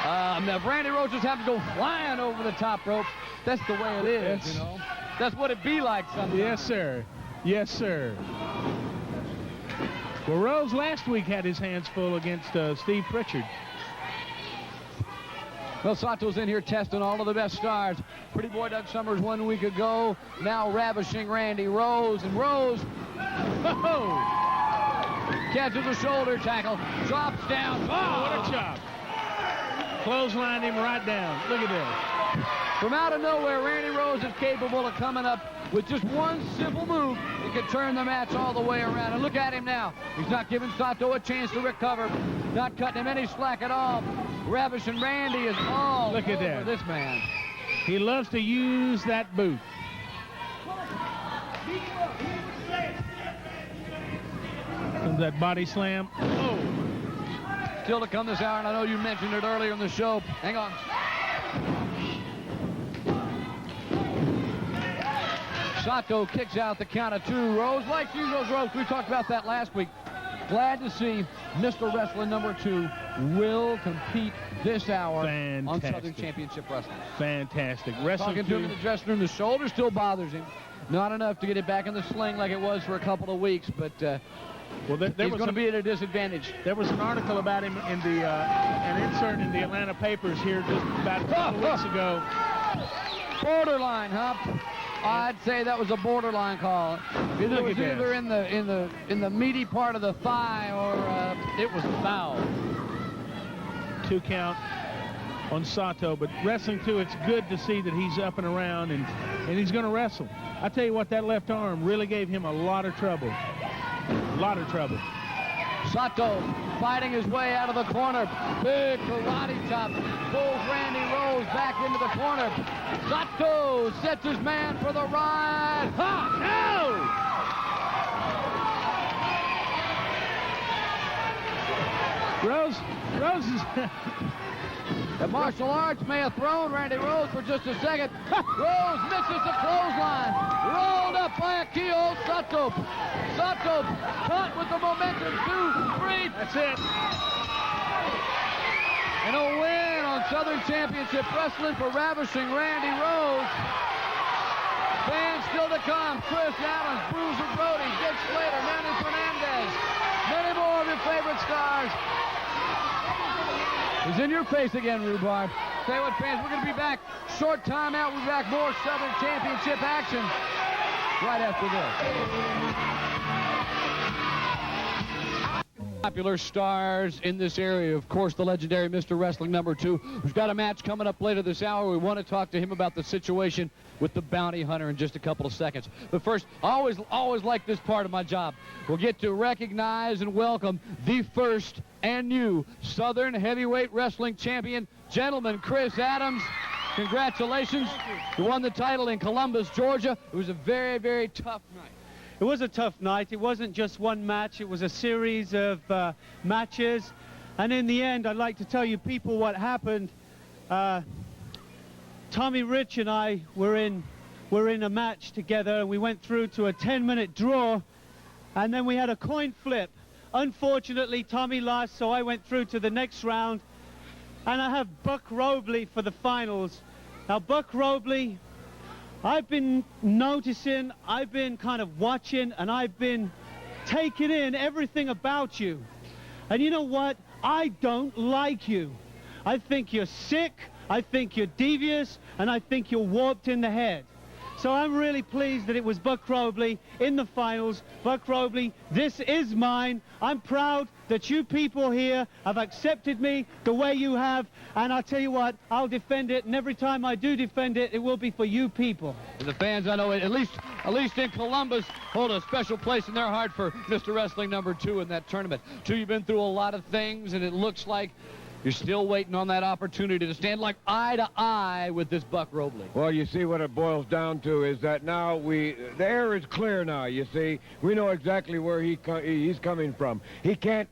Now, if Randy Rhodes just have to go flying over the top rope, that's the way it is, you know. That's what it'd be like sometimes. Yes, sir. Yes, sir. Well, Rose last week had his hands full against Steve Pritchard. Well, Sato's in here testing all of the best stars. Pretty Boy Doug Summers 1 week ago. Now ravishing Randy Rose. And Rose catches a shoulder tackle. Drops down. Oh, what a chop. Clotheslined him right down. Look at this. From out of nowhere, Randy Rose is capable of coming up with just one simple move. He can turn the match all the way around. And look at him now. He's not giving Sato a chance to recover. Not cutting him any slack at all. Ravishing Randy is all look at that. This man. He loves to use that boot. Comes that body slam. Oh. Still to come this hour, and I know you mentioned it earlier in the show. Hang on. Sato kicks out the count of 2. Rose likes to use those ropes. We talked about that last week. Glad to see Mr. Wrestling number 2 will compete this hour on Southern Championship Wrestling. Fantastic. Wrestling Talking to him in the dressing room, the shoulder still bothers him. Not enough to get it back in the sling like it was for a couple of weeks, but well, there he's going to be at a disadvantage. There was an article about him in the an insert in the Atlanta papers here just about a couple weeks ago. Borderline, huh? I'd say that was a borderline call. It was either in the meaty part of the thigh or it was foul. 2 count on Sato, but Wrestling 2, it's good to see that he's up and around and he's going to wrestle. I tell you what, that left arm really gave him a lot of trouble. A lot of trouble. Sato fighting his way out of the corner. Big karate chop. Pulls Randy Rose back into the corner. Sato sets his man for the ride. Ha! No! Rose is... The martial arts may have thrown Randy Rose for just a second. Rose misses the clothesline. Rolled up by Akio Sato. Sato caught with the momentum. 2, 3. That's it. And a win on Southern Championship Wrestling for ravishing Randy Rose. Fans still to come. Chris Adams, Bruiser Brody, Dick Slater, Manny Fernandez. Many more of your favorite stars. He's in your face again, Rhubarb. Tell you what, fans, we're going to be back. Short time out. We'll be back. More Southern Championship action right after this. Popular stars in this area. Of course, the legendary Mr. Wrestling number 2, who's got a match coming up later this hour. We want to talk to him about the situation with the Bounty Hunter in just a couple of seconds. But first, I always like this part of my job. We'll get to recognize and welcome the first and new Southern Heavyweight Wrestling Champion, gentleman Chris Adams. Congratulations. You won the title in Columbus, Georgia. It was a very, very tough night. It was a tough night. It wasn't just one match. It was a series of matches. And in the end, I'd like to tell you people what happened. Tommy Rich and I were in a match together, and we went through to a 10-minute draw, and then we had a coin flip. Unfortunately, Tommy lost, so I went through to the next round, and I have Buck Robley for the finals. Now, Buck Robley, I've been noticing, I've been kind of watching, and I've been taking in everything about you. And you know what? I don't like you. I think you're sick, I think you're devious, and I think you're warped in the head. So I'm really pleased that it was Buck Robley in the finals. Buck Robley, this is mine. I'm proud that you people here have accepted me the way you have, and I'll tell you what, I'll defend it, and every time I do defend it, it will be for you people. And the fans, I know, at least in Columbus, hold a special place in their heart for Mr. Wrestling #2 in that tournament. Too, you've been through a lot of things, and it looks like you're still waiting on that opportunity to stand like eye to eye with this Buck Robley. Well, you see, what it boils down to is that now the air is clear now, you see. We know exactly where he's coming from. He can't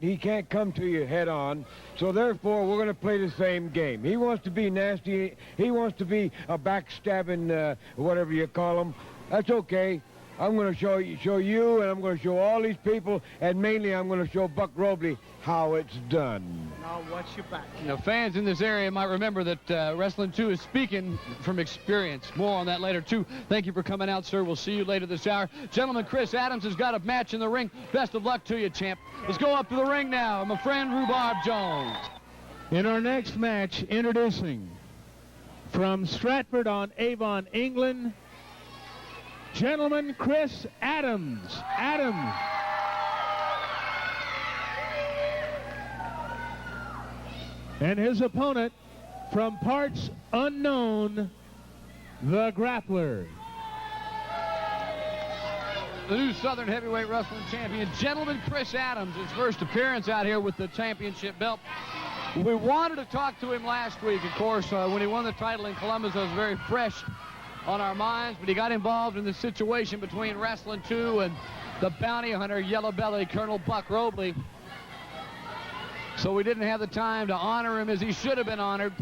come to you head on, so therefore we're going to play the same game. He wants to be nasty. He wants to be a backstabbing, whatever you call him. That's okay. I'm going to show you, and I'm going to show all these people, and mainly I'm going to show Buck Robley how it's done. Now watch your back. You know, fans in this area might remember that Wrestling 2 is speaking from experience. More on that later, too. Thank you for coming out, sir. We'll see you later this hour. Gentlemen, Chris Adams has got a match in the ring. Best of luck to you, champ. Let's go up to the ring now. My friend Rhubarb Jones. In our next match, introducing from Stratford-on-Avon, England, gentleman Chris Adams. And his opponent from parts unknown, the Grappler. The new Southern Heavyweight Wrestling Champion, gentleman Chris Adams, his first appearance out here with the championship belt. We wanted to talk to him last week, of course, when he won the title in Columbus. It was very fresh on our minds, but he got involved in the situation between Wrestling 2 and the bounty hunter, Yellow Belly, Colonel Buck Robley. So we didn't have the time to honor him as he should have been honored.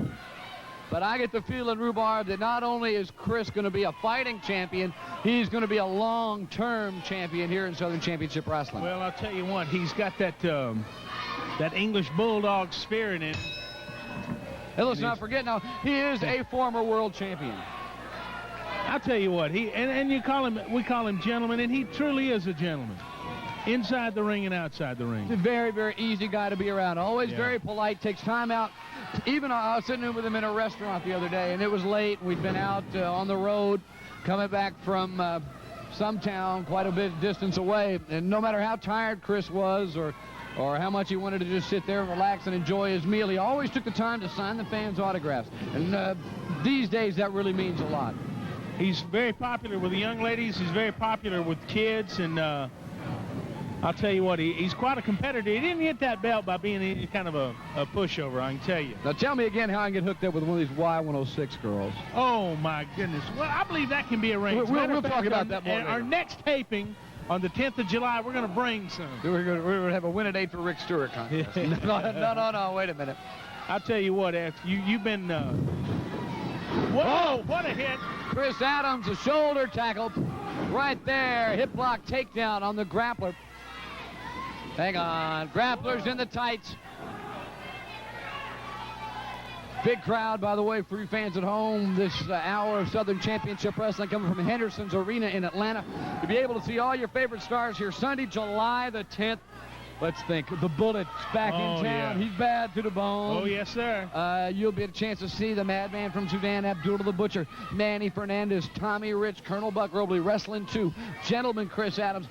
But I get the feeling, Rhubarb, that not only is Chris going to be a fighting champion, he's going to be a long-term champion here in Southern Championship Wrestling. Well, I'll tell you what, he's got that English Bulldog spirit in him. And let's not forget now, he is a former world champion. I'll tell you what, we call him gentleman, and he truly is a gentleman. Inside the ring and outside the ring. He's a very, very easy guy to be around. Always very polite, takes time out. Even I was sitting with him in a restaurant the other day, and it was late. We'd been out on the road, coming back from some town quite a bit of distance away. And no matter how tired Chris was or how much he wanted to just sit there and relax and enjoy his meal, he always took the time to sign the fans' autographs. And these days, that really means a lot. He's very popular with the young ladies. He's very popular with kids, and I'll tell you what, he's quite a competitor. He didn't get that belt by being any kind of a pushover, I can tell you. Now tell me again how I can get hooked up with one of these Y106 girls. Oh, my goodness. Well, I believe that can be arranged. We'll talk about that more later. Our next taping on the 10th of July, we're going to bring some. We're going to have a win-a-date for Rick Stewart contest. No, wait a minute. I'll tell you what, you've been... Whoa, what a hit. Chris Adams, a shoulder tackle right there. Hip block takedown on the Grappler. Hang on. Grappler's in the tights. Big crowd, by the way, for you fans at home. This hour of Southern Championship Wrestling coming from Henderson's Arena in Atlanta. You'll be able to see all your favorite stars here Sunday, July the 10th. Let's think. The Bullet's back in town. Yeah. He's bad to the bone. Oh, yes, sir. You'll get a chance to see the Madman from Sudan, Abdullah the Butcher, Manny Fernandez, Tommy Rich, Colonel Buck Robley, Wrestling 2, gentleman Chris Adams.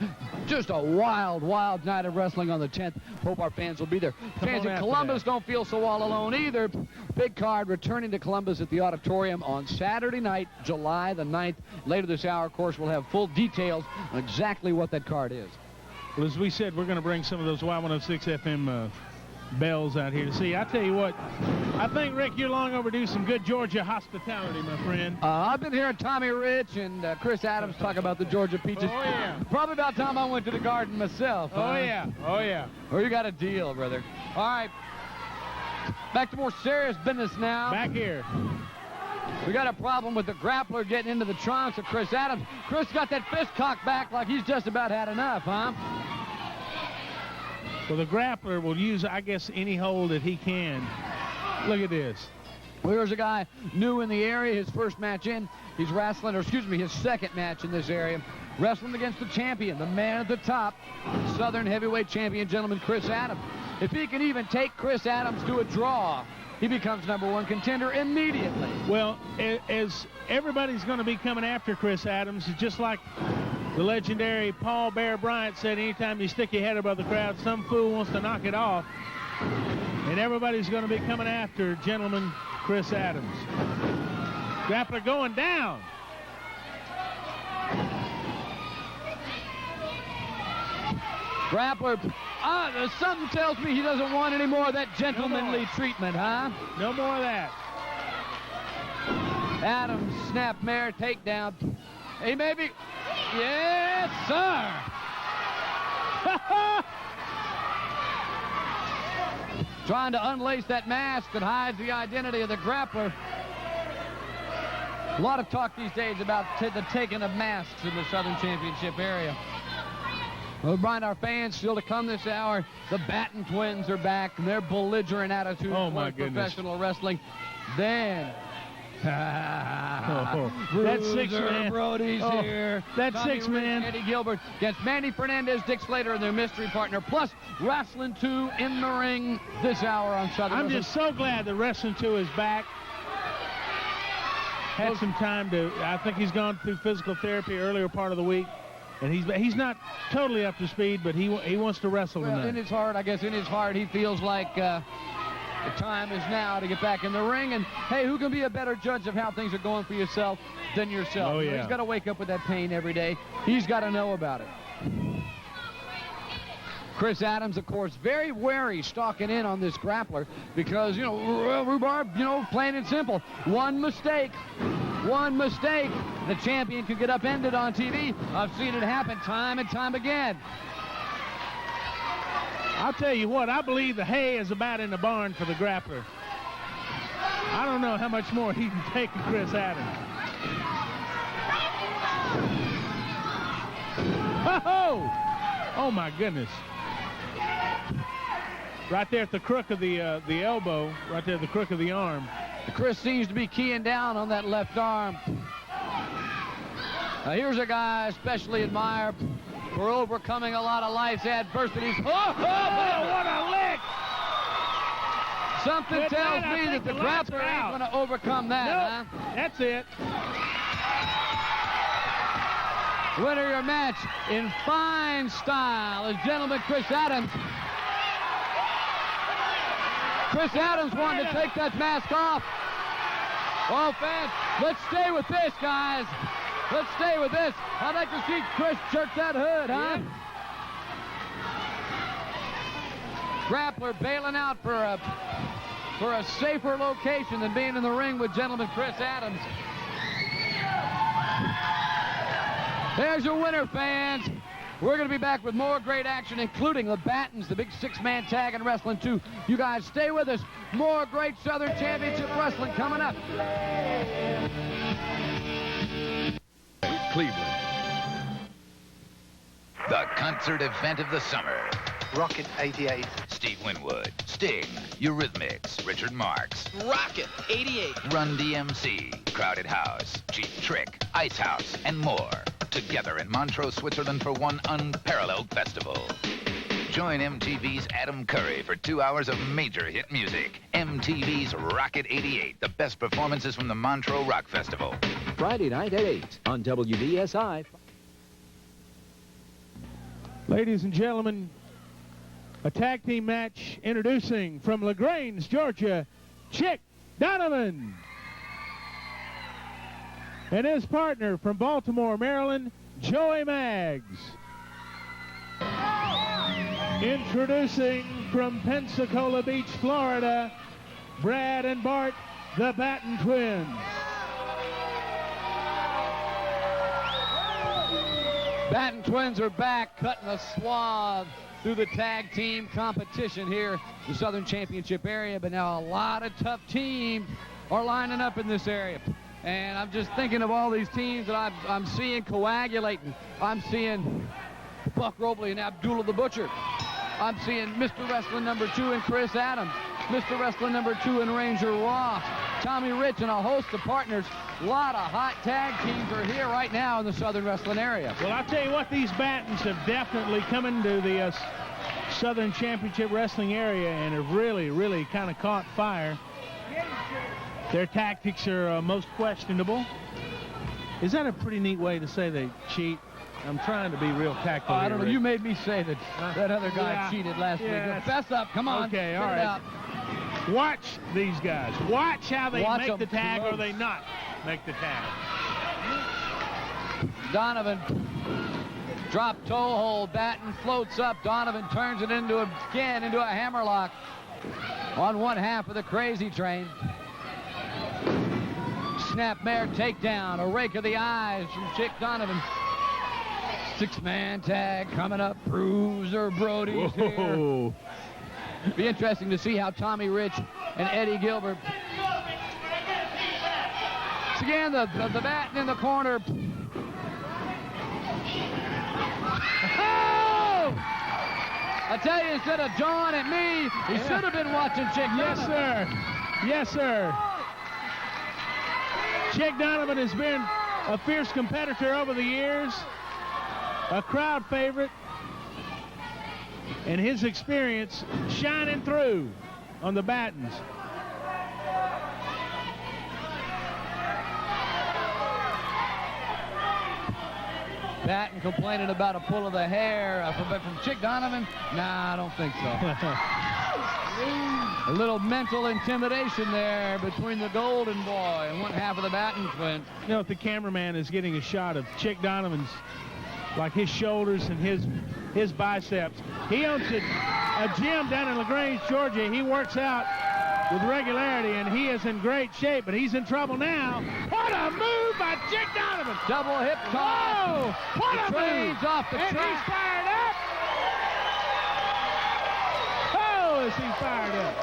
Just a wild, wild night of wrestling on the 10th. Hope our fans will be there. Fans in Columbus don't feel so all alone either. Big card returning to Columbus at the Auditorium on Saturday night, July the 9th. Later this hour, of course, we'll have full details on exactly what that card is. Well, as we said, we're going to bring some of those Y106 FM bells out here to see. I tell you what, I think, Rick, you're long overdue some good Georgia hospitality, my friend. I've been hearing Tommy Rich and Chris Adams talk about the Georgia peaches. Oh, yeah. Probably about time I went to the garden myself. Oh, yeah. Oh, yeah. Or you got a deal, brother. All right. Back to more serious business now. Back here. We got a problem with the grappler getting into the trunks of Chris Adams. Chris got that fist cocked back like he's just about had enough, huh? Well, the grappler will use, I guess, any hold that he can. Look at this. Well, here's a guy new in the area, his first match in. He's wrestling, or excuse me, his second match in this area. Wrestling against the champion, the man at the top, Southern heavyweight champion, gentleman, Chris Adams. If he can even take Chris Adams to a draw, he becomes #1 contender immediately. Well, as everybody's going to be coming after Chris Adams, it's just like the legendary Paul Bear Bryant said, anytime you stick your head above the crowd, some fool wants to knock it off. And everybody's going to be coming after gentleman Chris Adams. Grappler going down. Grappler, something tells me he doesn't want any more of that gentlemanly treatment, huh? No more of that. Adams, snap mare, takedown. He may be, yes, sir. Trying to unlace that mask that hides the identity of the grappler. A lot of talk these days about the taking of masks in the Southern Championship area. We'll remind our fans still to come this hour. The Batten twins are back. Their belligerent attitude toward professional wrestling. Then that six-man. Brody's here. That Tommy six-man. Eddie Gilbert against Manny Fernandez, Dick Slater, and their mystery partner. Plus, Wrestling 2 in the ring this hour on Southern. I'm just so glad that Wrestling 2 is back. Had some time to, I think he's gone through physical therapy earlier part of the week. And he's not totally up to speed, but he wants to wrestle tonight. In his heart, I guess in his heart, he feels like the time is now to get back in the ring. And, hey, who can be a better judge of how things are going for yourself than yourself? Oh, yeah. He's got to wake up with that pain every day. He's got to know about it. Chris Adams, of course, very wary stalking in on this grappler because, Rhubarb, plain and simple. One mistake, the champion could get upended on TV. I've seen it happen time and time again. I'll tell you what, I believe the hay is about in the barn for the grappler. I don't know how much more he can take of Chris Adams. Oh my goodness. Right there at the crook of the elbow, right there at the crook of the arm. Chris seems to be keying down on that left arm. Now here's a guy I especially admire for overcoming a lot of life's adversities. Oh, what a lick! Something tells me that the grappler ain't going to overcome that, huh? That's it. Winner of your match in fine style is gentleman Chris Adams. Chris Adams wanted to take that mask off. Oh, fans, let's stay with this, guys. Let's stay with this. I'd like to see Chris jerk that hood, huh? Yeah. Grappler bailing out for a safer location than being in the ring with gentleman Chris Adams. There's your winner, fans. We're going to be back with more great action, including the Battens, the big six-man tag in Wrestling 2. You guys stay with us. More great Southern Championship Wrestling coming up. Cleveland. The concert event of the summer. Rocket 88. Steve Winwood, Sting, Eurythmics, Richard Marx. Rocket 88. Run DMC, Crowded House, Cheap Trick, Ice House, and more. Together in Montreux, Switzerland for one unparalleled festival. Join MTV's Adam Curry for 2 hours of major hit music. MTV's Rocket 88, the best performances from the Montreux Rock Festival. Friday night at 8 on WDSI. Ladies and gentlemen, a tag team match introducing from LaGrange, Georgia, Chick Donovan. And his partner from Baltimore, Maryland, Joey Maggs. Introducing from Pensacola Beach, Florida, Brad and Bart, the Batten twins. Batten twins are back, cutting a swath through the tag team competition here, the Southern Championship area. But now a lot of tough teams are lining up in this area. And I'm just thinking of all these teams that I'm seeing coagulating. I'm seeing Buck Robley and Abdullah the Butcher. I'm seeing Mr. Wrestling number 2 and Chris Adams. Mr. Wrestling number 2 and Ranger Ross. Tommy Rich and a host of partners. A lot of hot tag teams are here right now in the Southern Wrestling area. Well, I'll tell you what, these Battens have definitely come into the Southern Championship Wrestling area and have really, really kind of caught fire. Their tactics are most questionable. Is that a pretty neat way to say they cheat? I'm trying to be real tactful. I don't know. Rick. You made me say that that other guy cheated last week. Fess up. Come on. Okay, all right. Watch these guys. Watch how they make the tag or they not make the tag. Donovan, drop toe hold. Batten floats up. Donovan turns it into a hammerlock on one half of the Crazy Train. Snapmare takedown. A rake of the eyes from Chick Donovan. 6-man tag coming up. Bruiser Brody's here. Be interesting to see how Tommy Rich and Eddie Gilbert. Once again, the Batten in the corner. Oh! I tell you, instead of jawing at me, he should have been watching Chick Donovan. Yes, sir. Yes, sir. Chick Donovan has been a fierce competitor over the years, a crowd favorite, and his experience shining through on the Battens. Batten complaining about a pull of the hair from Chick Donovan. Nah, I don't think so. A little mental intimidation there between the Golden Boy and one half of the Batten twins. You know, if the cameraman is getting a shot of Chick Donovan's, like his shoulders and his biceps. He owns a gym down in LaGrange, Georgia. He works out with regularity, and he is in great shape, but he's in trouble now. What a move by Chick Donovan! Double hip toss. Oh, what a train's move! Off the and track. He's fired up! Oh, is he fired up?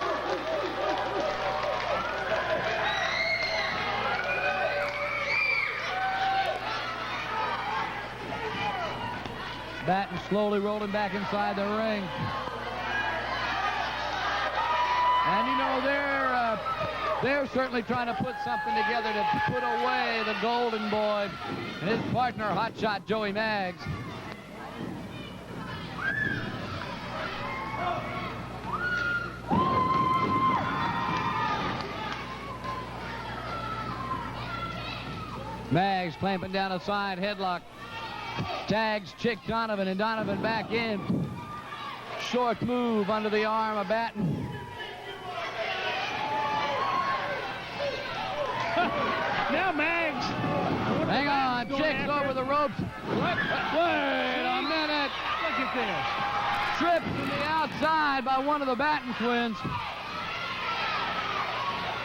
Batten slowly rolling back inside the ring. And you know, they're certainly trying to put something together to put away the Golden Boy and his partner, Hotshot Joey Maggs. Maggs clamping down a side headlock. Tags Chick Donovan, and Donovan back in. Short move under the arm of Batten. Now Maggs. Hang on, Chick's over the ropes. Wait a minute. Look at this. Tripped from the outside by one of the Batten twins.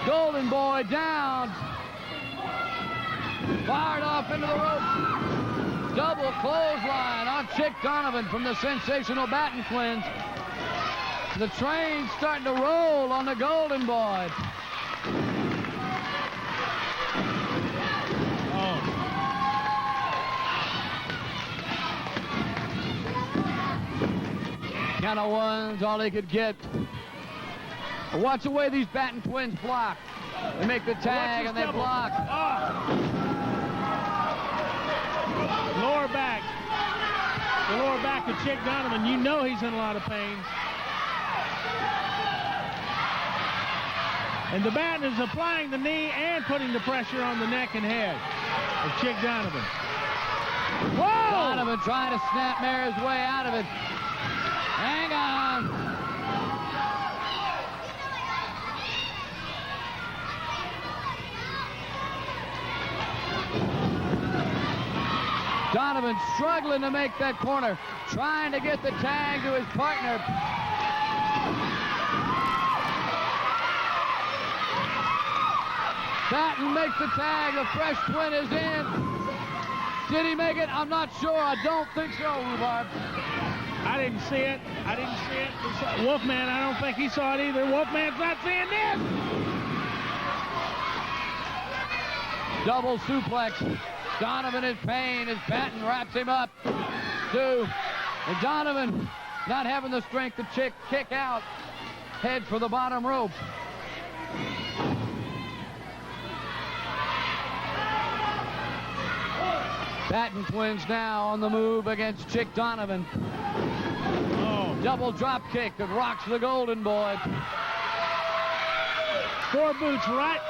Golden Boy down. Fired off into the ropes. Double clothesline on Chick Donovan from the sensational Batten twins. The train's starting to roll on the Golden Boy. Count of ones, all they could get. Watch the way these Batten twins block. They make the tag and they block. Lower back. The lower back of Chick Donovan. You know he's in a lot of pain. And the Batten is applying the knee and putting the pressure on the neck and head of Chick Donovan. Whoa! Donovan trying to snapmare his way out of it. Hang on. Donovan struggling to make that corner, trying to get the tag to his partner. Batten makes the tag. The fresh twin is in. Did he make it? I'm not sure. I don't think so, Rhubarb. I didn't see it. Wolfman, I don't think he saw it either. Wolfman's not seeing this. Double suplex. Donovan in pain as Batten wraps him up. And Donovan not having the strength to kick out. Head for the bottom rope. Batten twins now on the move against Chick Donovan. Double drop kick that rocks the Golden Boy. 4 boots right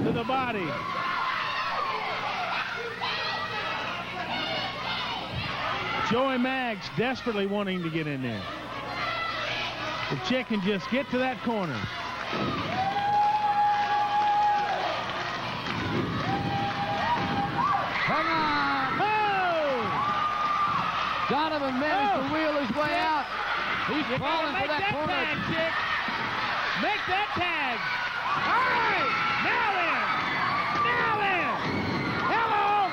to the body. Joey Maggs desperately wanting to get in there. The Chick can just get to that corner. Hang on! Oh! Donovan managed to wheel his way out. He's crawling for that corner. Tag, Chick. Make that tag. All right, now in. Hello.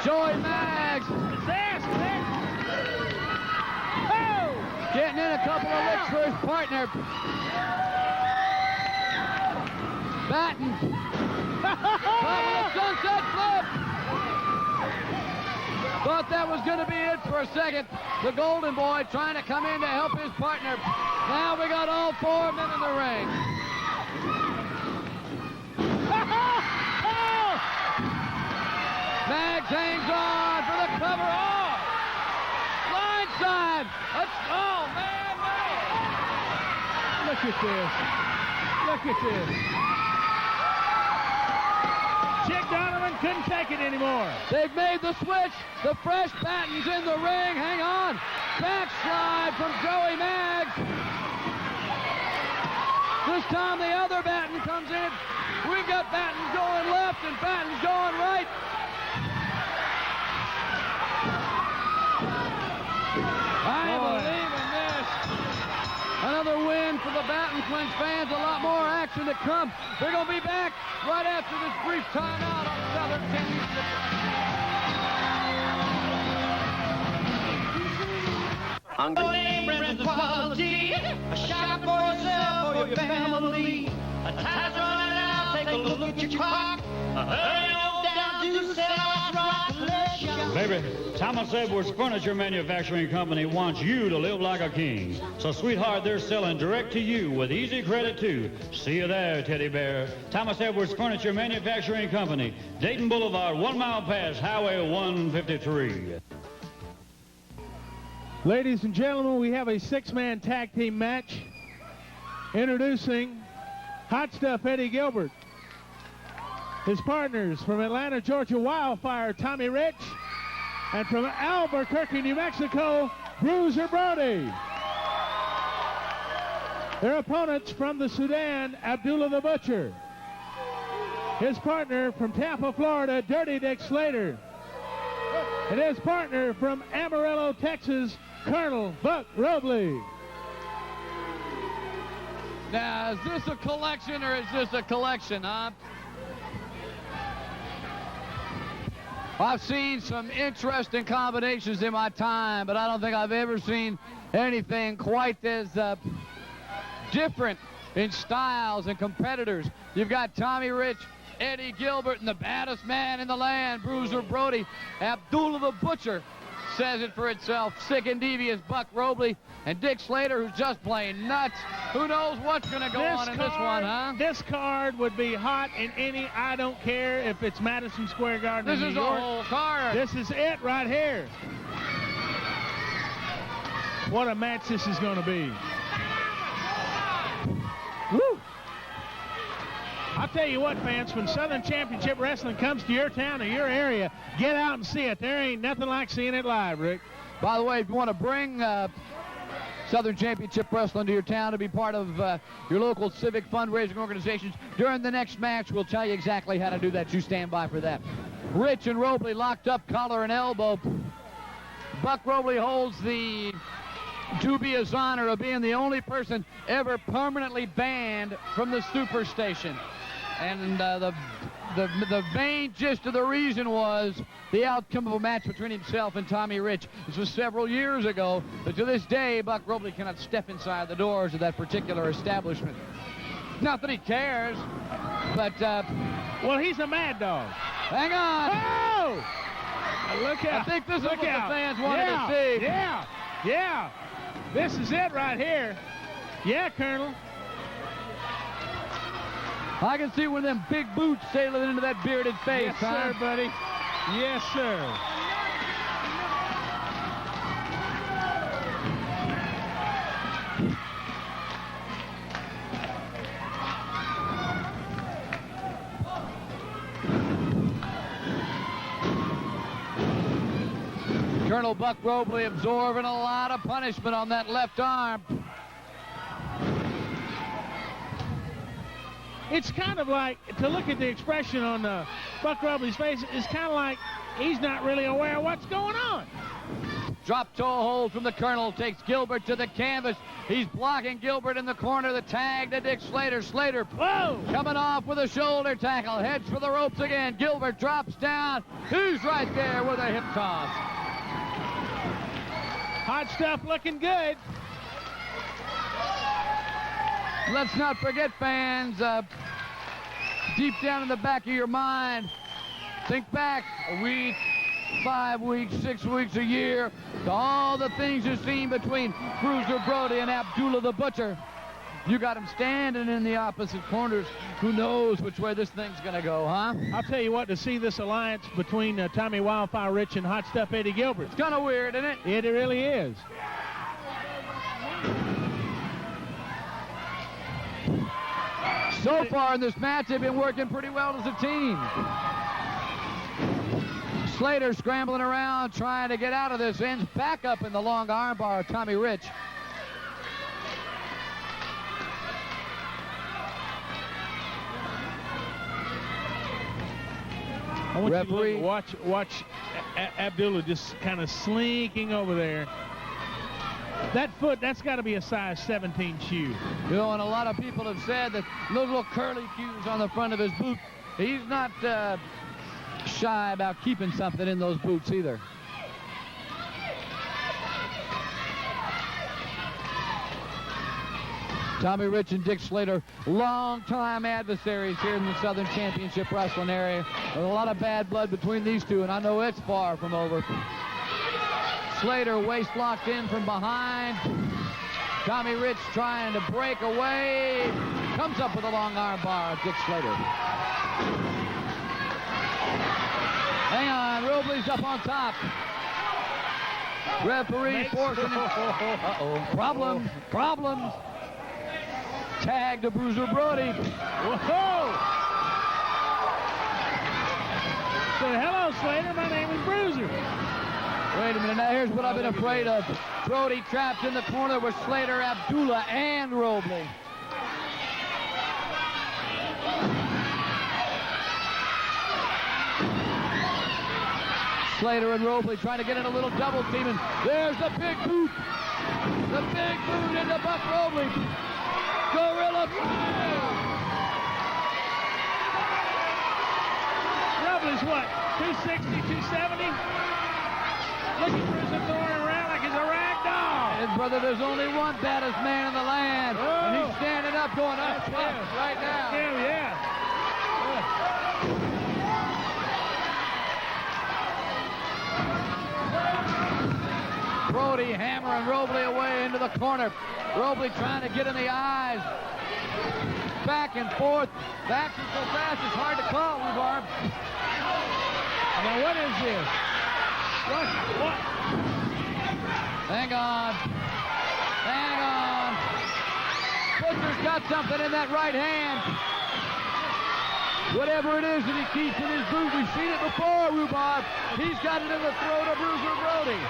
Joey Maggs. Getting in a couple of licks for his partner. Batten. Top of the sunset flip. Thought that was going to be it for a second. The Golden Boy trying to come in to help his partner. Now we got all 4 men in the ring. Maggs hangs on for the cover. Oh! Blindside. Oh, man, no. Look at this. Chick Donovan couldn't take it anymore. They've made the switch. The fresh Batten's in the ring. Hang on. Backslide from Joey Maggs. This time the other Batten comes in. We've got Batten going left and Batten going right. I believe in this. Another win for the Batten Twins fans. A lot more action to come. We're going to be back right after this brief timeout on Southern Championship. Hungry quality, a shop for yourself or your family. A time's running out, take a look at your clock. Hurry on down to South Rock Collection. Baby, Thomas Edwards Furniture Manufacturing Company wants you to live like a king. So, sweetheart, they're selling direct to you with easy credit, too. See you there, teddy bear. Thomas Edwards Furniture Manufacturing Company, Dayton Boulevard, 1 mile past Highway 153. Ladies and gentlemen, we have a 6-man tag team match. Introducing Hot Stuff Eddie Gilbert. His partners from Atlanta, Georgia, Wildfire, Tommy Rich. And from Albuquerque, New Mexico, Bruiser Brody. Their opponents from the Sudan, Abdullah the Butcher. His partner from Tampa, Florida, Dirty Dick Slater. And his partner from Amarillo, Texas, Colonel Buck Robley. Now, is this a collection or is this a collection, huh? I've seen some interesting combinations in my time, but I don't think I've ever seen anything quite as different in styles and competitors. You've got Tommy Rich, Eddie Gilbert, and the baddest man in the land, Bruiser Brody. Abdullah the Butcher says it for itself. Sick and devious Buck Robley, and Dick Slater, who's just plain nuts. Who knows what's going to go on in this one, huh? This card would be hot in any, I don't care if it's Madison Square Garden in New York. This is a whole card. This is it right here. What a match this is going to be. Woo! I'll tell you what, fans, when Southern Championship Wrestling comes to your town or your area, get out and see it. There ain't nothing like seeing it live, Rick. By the way, if you want to bring Southern Championship Wrestling to your town to be part of your local civic fundraising organizations, during the next match, we'll tell you exactly how to do that. You stand by for that. Rich and Robley locked up, collar and elbow. Buck Robley holds the dubious honor of being the only person ever permanently banned from the Superstation. And the the main gist of the reason was the outcome of a match between himself and Tommy Rich. This was several years ago, but to this day, Buck Robley cannot step inside the doors of that particular establishment. Not that he cares, but... well, he's a mad dog. Hang on. Oh! Look out. I think this is what the fans wanted yeah, to see. Yeah, yeah. This is it right here. Yeah, Colonel. I can see one of them big boots sailing into that bearded face, Yes, sir, buddy. Yes, sir. Colonel Buck Robley absorbing a lot of punishment on that left arm. It's kind of like, to look at the expression on Buck Robley's face, it's kind of like he's not really aware of what's going on. Drop toe hold from the Colonel, takes Gilbert to the canvas. He's blocking Gilbert in the corner. The tag to Dick Slater. Slater coming off with a shoulder tackle. Heads for the ropes again. Gilbert drops down. Who's right there with a hip toss? Hot stuff looking good. Let's not forget, fans, deep down in the back of your mind, think back a week, 5 weeks, 6 weeks, a year, to all the things you've seen between Bruiser Brody and Abdullah the Butcher. You got them standing in the opposite corners. Who knows which way this thing's going to go, huh? I'll tell you what, to see this alliance between Tommy Wildfire Rich and Hot Stuff Eddie Gilbert. It's kind of weird, isn't it? It really is. So far in this match, they've been working pretty well as a team. Slater scrambling around, trying to get out of this. Ends back up in the long armbar of Tommy Rich. I want you to watch Abdullah just kind of slinking over there. That foot, that's got to be a size 17 shoe. You know, and a lot of people have said that those little curly cues on the front of his boot, he's not shy about keeping something in those boots either. Tommy Rich and Dick Slater, long-time adversaries here in the Southern Championship Wrestling area. There's a lot of bad blood between these two, and I know it's far from over. Slater waist locked in from behind. Tommy Rich trying to break away. Comes up with a long arm bar of Dick Slater. Hang on, Robley's up on top. Referee forcing him. Uh-oh, problems. Tag to Bruiser Brody. Whoa! Say, hello, Slater. My name is Bruiser. Wait a minute. Now, here's what I've been afraid of. Brody trapped in the corner with Slater, Abdullah, and Robley. Slater and Robley trying to get in a little double team, and there's the big boot. The big boot into Buck Robley. Gorilla Glue. Robley's what, 260, 270? Look at Bruiser throwing around like he's a rag doll. And brother, there's only one baddest man in the land. Oh. And he's standing up going up right now. Hell yeah. Brody hammering Robley away into the corner. Robley trying to get in the eyes. Back and forth. Action so fast it's hard to call, Rhubarb. Now what is this? What? Hang on. Butcher's got something in that right hand. Whatever it is that he keeps in his boot, we've seen it before, Rhubarb. He's got it in the throat of Bruiser Brody.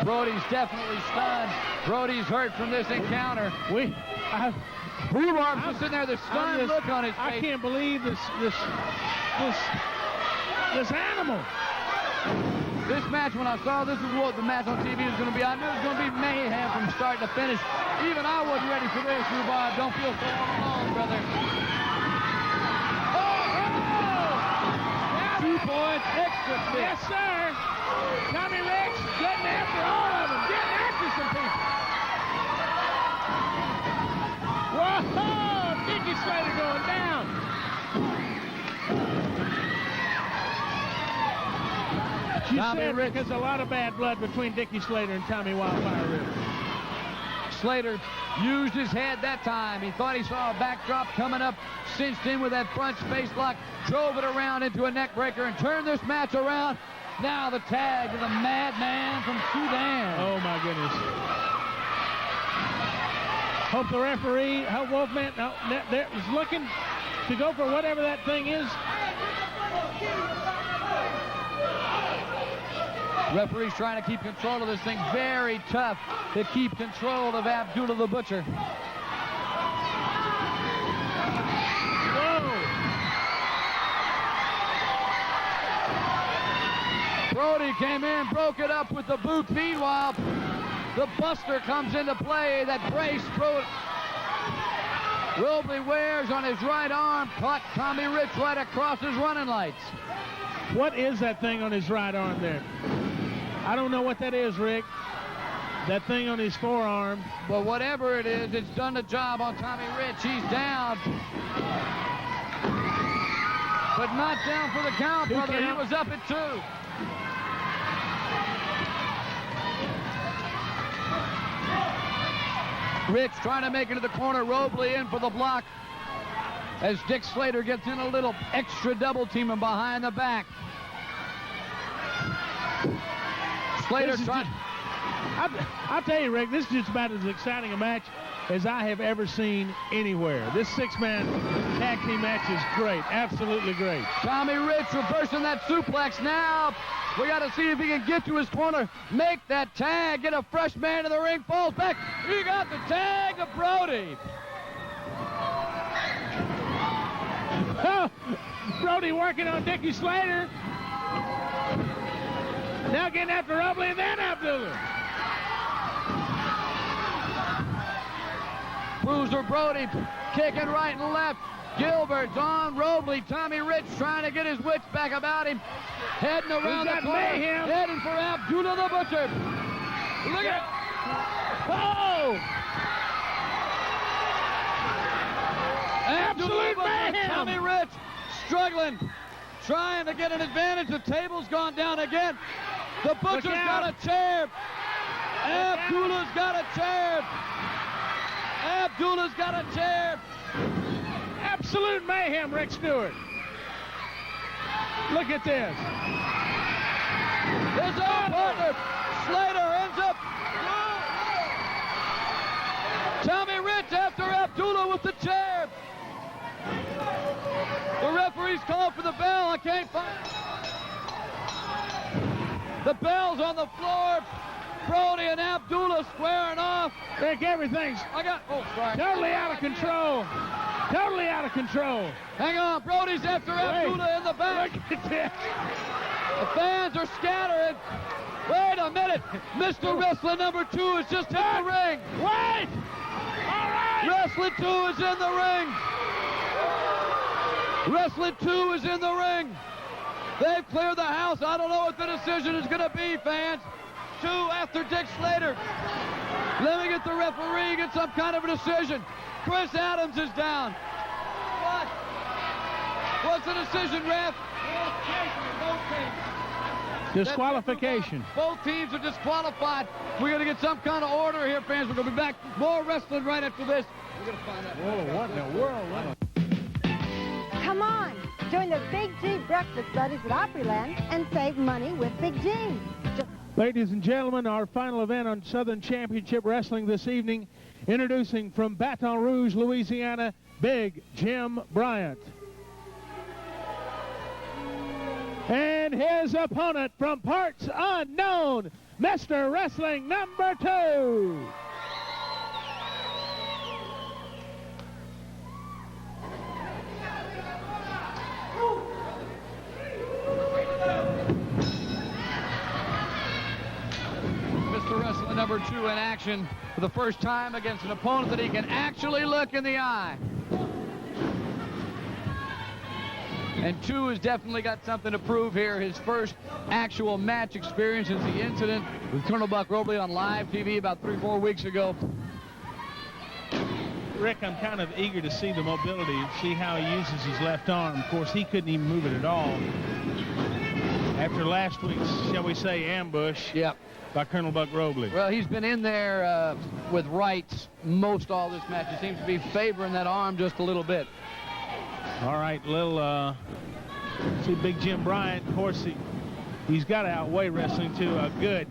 Brody's definitely stunned. Brody's hurt from this encounter. Rhubarb's just sitting there, the stunned look on his face. I can't believe this animal. This match, when I saw this was what the match on TV was going to be, I knew it was going to be mayhem from start to finish. Even I wasn't ready for this, Rhubarb. Don't feel so alone, brother. 2 points, extra 6. Yes, sir. Tommy Rich getting after all of them, getting after some people. Whoa! Dickie Slater going down. You said Rick, there's a lot of bad blood between Dickie Slater and Tommy Wildfire Rich. Slater used his head that time. He thought he saw a backdrop coming up, cinched in with that front space lock, drove it around into a neck breaker, and turned this match around. Now the tag to the madman from Sudan. Oh, my goodness. Hope the referee, Wolfman, is looking to go for whatever that thing is. Referee's trying to keep control of this thing. Very tough to keep control of Abdullah the Butcher. Whoa! Brody came in, broke it up with the boot feed while the Buster comes into play. That brace Robley wears on his right arm, caught Tommy Rich right across his running lights. What is that thing on his right arm there? I don't know what that is, Rick. That thing on his forearm. Well, whatever it is, it's done the job on Tommy Rich. He's down. But not down for the count, brother. He was up at 2. Rich trying to make it to the corner. Robley in for the block as Dick Slater gets in a little extra double teaming behind the back. Slater trying. I'll tell you, Rick, this is just about as exciting a match as I have ever seen anywhere. This 6-man tag team match is great. Absolutely great. Tommy Rich reversing that suplex now. We got to see if he can get to his corner, make that tag, get a fresh man in the ring, falls back. He got the tag of Brody. Brody working on Dickie Slater. Now getting after Robley and then Abdullah. Bruiser Brody kicking right and left. Gilbert's on Robley. Tommy Rich trying to get his wits back about him. Heading around the corner. Mayhem. Heading for Abdullah the Butcher. Look at. Oh! Absolute mayhem. Tommy Rich struggling, trying to get an advantage. The table's gone down again. The Butcher's got a chair. Abdullah's got a chair. Abdullah's got a chair. Absolute mayhem, Rick Stewart. Look at this. His own partner, Slater, ends up. Tommy Rich after Abdullah with the chair. The referee's called for the bell. I can't find it. The bell's on the floor. Brody and Abdullah squaring off. Rick, everything's totally out of control. Totally out of control. Hang on, Brody's after Abdullah in the back. Look at this. The fans are scattering. Wait a minute. Mr. Wrestler number 2 is just in the ring. Wait! All right! Wrestler 2 is in the ring. Wrestler 2 is in the ring. They've cleared the house. I don't know what the decision is going to be, fans. 2 after Dick Slater. Let me get the referee, get some kind of a decision. Chris Adams is down. What? What's the decision, ref? Disqualification. Both teams are disqualified. We're going to get some kind of order here, fans. We're going to be back. More wrestling right after this. We're going to find out. Whoa, what in the world? Come on. Join the Big G Breakfast Buddies at Opryland and save money with Big G. Ladies and gentlemen, our final event on Southern Championship Wrestling this evening, introducing from Baton Rouge, Louisiana, Big Jim Bryant. And his opponent from parts unknown, Mr. Wrestling number 2. number 2 in action for the first time against an opponent that he can actually look in the eye. And 2 has definitely got something to prove here. His first actual match experience since the incident with Colonel Buck Robley on live TV about 3-4 weeks ago. Rick, I'm kind of eager to see the mobility and see how he uses his left arm. Of course, he couldn't even move it at all after last week's, shall we say, ambush by Colonel Buck Robley. Well, he's been in there with rights most all this match. He seems to be favoring that arm just a little bit. All right, see Big Jim Bryant. Of course, he's got to outweigh wrestling to a good